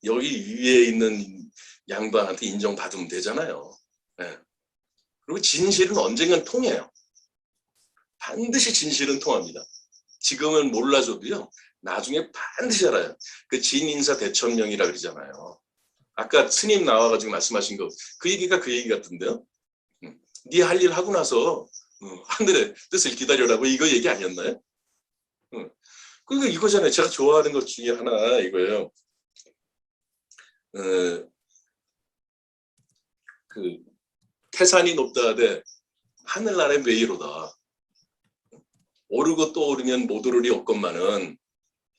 여기 위에 있는 양반한테 인정받으면 되잖아요. 네. 그리고 진실은 언젠간 통해요. 반드시 진실은 통합니다. 지금은 몰라줘도요. 나중에 반드시 알아요. 그 진인사 대천명이라 그러잖아요. 아까 스님 나와가지고 말씀하신 거 그 얘기가 그 얘기 같은데요. 네 할 일 하고 나서 하늘의 뜻을 기다려라고 이거 얘기 아니었나요? 그러니까 이거잖아요. 제가 좋아하는 것 중에 하나 이거예요. 태산이 높다 하되 하늘나라의 매이로다. 오르고 또 오르면 못 오르리 없건만은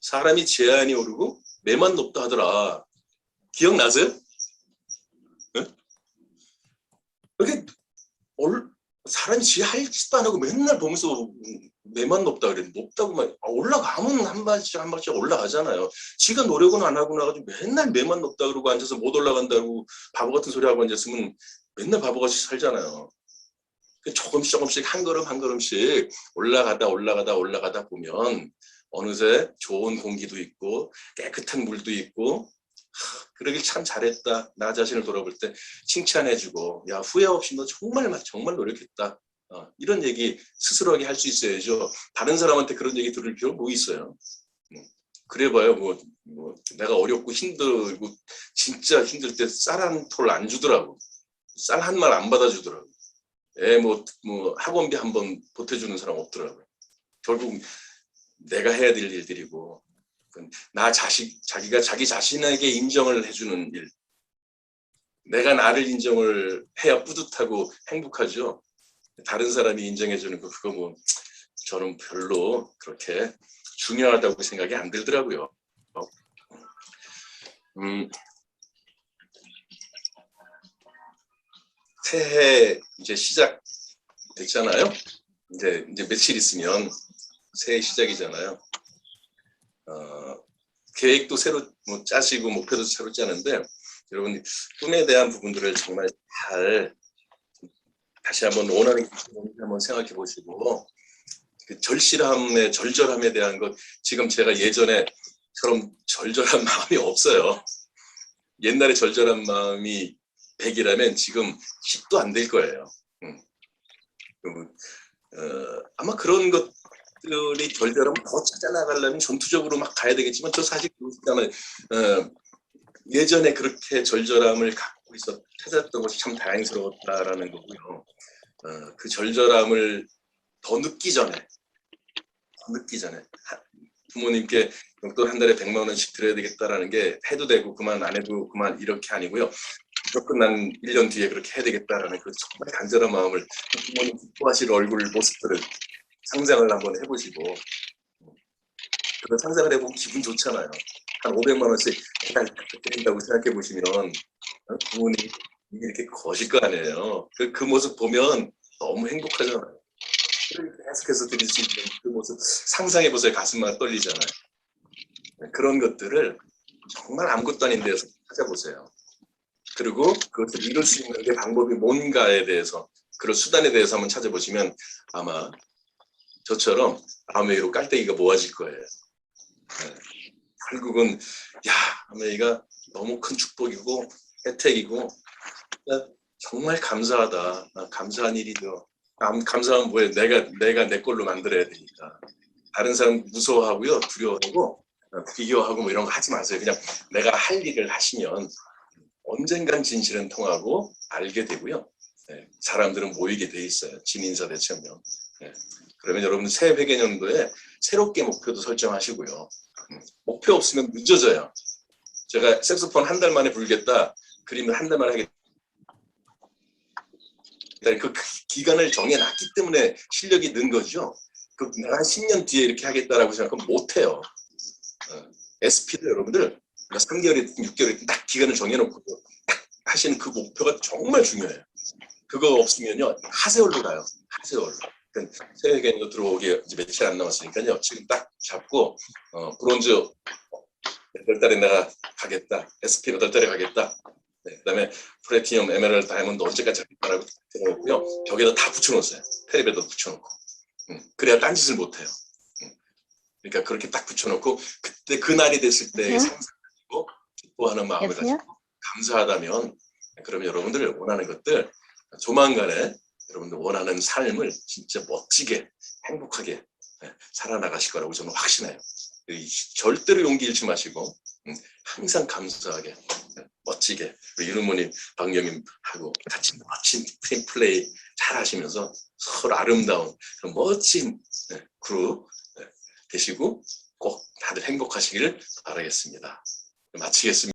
사람이 제한이 오르고 매만 높다 하더라. 기억나세요? 네? 이렇게 사람이 지 할 짓도 안 하고 맨날 보면서 매만 높다 그래. 높다고만 올라가면 한 발씩 한 발씩 올라가잖아요. 지가 노력은 안 하고 나가지고 맨날 매만 높다 그러고 앉아서 못 올라간다고 바보 같은 소리 하고 앉았으면 맨날 바보같이 살잖아요. 조금씩 조금씩 한 걸음 한 걸음씩 올라가다 보면 어느새 좋은 공기도 있고 깨끗한 물도 있고 그러길 참 잘했다. 나 자신을 돌아볼 때 칭찬해주고 야 후회 없이 너 정말 노력했다. 이런 얘기 스스로에게 할 수 있어야죠. 다른 사람한테 그런 얘기 들을 필요 뭐 있어요. 그래봐요. 뭐 내가 어렵고 힘들고 진짜 힘들 때 쌀 한 톨 안 주더라고. 쌀 한 말 안 받아주더라고. 뭐 학원비 한 번 보태주는 사람 없더라고요. 결국 내가 해야 될 일들이고 자기가 자기 자신에게 인정을 해주는 일. 내가 나를 인정을 해야 뿌듯하고 행복하죠. 다른 사람이 인정해주는 거 그거 뭐 저는 별로 그렇게 중요하다고 생각이 안 들더라고요. 새해 이제 시작 됐잖아요. 이제 며칠 있으면 새해 시작이잖아요. 계획도 새로 짜시고 목표도 새로 짜는데 여러분 꿈에 대한 부분들을 정말 잘 다시 한번 원하는 기준을 한번 생각해 보시고 그 절절함에 대한 것 지금 제가 예전에처럼 절절한 마음이 없어요. 옛날에 절절한 마음이 100이라면 지금 10도 안 될 거예요. 아마 그런 것들이 절절함을 더 찾아나가려면 전투적으로 막 가야 되겠지만 저 사실 예전에 그렇게 절절함을 갖고 찾았던 것이 참 다행스러웠다라는 거고요. 그 절절함을 더 늦기 전에 부모님께 용돈 한 달에 100만 원씩 드려야 되겠다라는 게 해도 되고 그만 안 해도 그만 이렇게 아니고요. 무조건 난 1년 뒤에 그렇게 해야 되겠다라는 그 정말 간절한 마음을 부모님 기뻐하실 얼굴 모습들을 상상을 한번 해보시고 그런 상상을 해보면 기분 좋잖아요. 한 500만 원씩 드린다고 생각해 보시면 부모님이 이렇게 거실 거 아니에요. 그 모습 보면 너무 행복하잖아요. 계속해서 드릴 수 있는 그 모습 상상해 보세요. 가슴만 떨리잖아요. 그런 것들을 정말 아무것도 아닌 데서 찾아보세요. 그리고 그것을 이룰 수 있는 게 방법이 뭔가에 대해서 그런 수단에 대해서 한번 찾아보시면 아마 저처럼 아메이로 깔때기가 모아질 거예요. 결국은 아메이가 너무 큰 축복이고 혜택이고 정말 감사하다. 감사한 일이죠. 감사하면 뭐예요? 내가 내 걸로 만들어야 되니까. 다른 사람 무서워하고요, 두려워하고 비교하고 뭐 이런 거 하지 마세요. 그냥 내가 할 일을 하시면 언젠간 진실은 통하고 알게 되고요. 사람들은 모이게 돼 있어요. 진인사 대천명. 그러면 여러분 새 회계년도에 새롭게 목표도 설정하시고요. 목표 없으면 늦어져요. 제가 색소폰 한 달 만에 불겠다. 그림을 한 달 만에 하겠다. 그 기간을 정해놨기 때문에 실력이 는 거죠. 내가 한 10년 뒤에 이렇게 하겠다라고 생각하면 못해요. SP도 여러분들 3개월이든 6개월이든 딱 기간을 정해놓고 딱 하시는 그 목표가 정말 중요해요. 그거 없으면요 하세월로 가요. 하세월로. 새해계도 들어오기 이제 며칠 안 남았으니까요. 지금 딱 잡고 브론즈 8달에 내가 가겠다. SP 8달에 가겠다. 그다음에 플래티넘, 에메랄드, 다이아몬드 언제까지 하겠다라고 들어놓고요. 벽에다 다 붙여놓으세요. 텔레비에다 붙여놓고. 그래야 딴짓을 못해요. 그러니까 그렇게 딱 붙여놓고 그때 그 날이 됐을 때 상상하고 기뻐하는 마음을 가지고 감사하다면 그러면 여러분들 원하는 것들 조만간에 여러분들 원하는 삶을 진짜 멋지게 행복하게 살아나가실 거라고 저는 확신해요. 절대로 용기 잃지 마시고 항상 감사하게 멋지게 유르모님, 박영임하고 같이 멋진 팀 플레이 잘 하시면서 서로 아름다운 멋진 그룹 되시고 꼭 다들 행복하시기를 바라겠습니다. 마치겠습니다.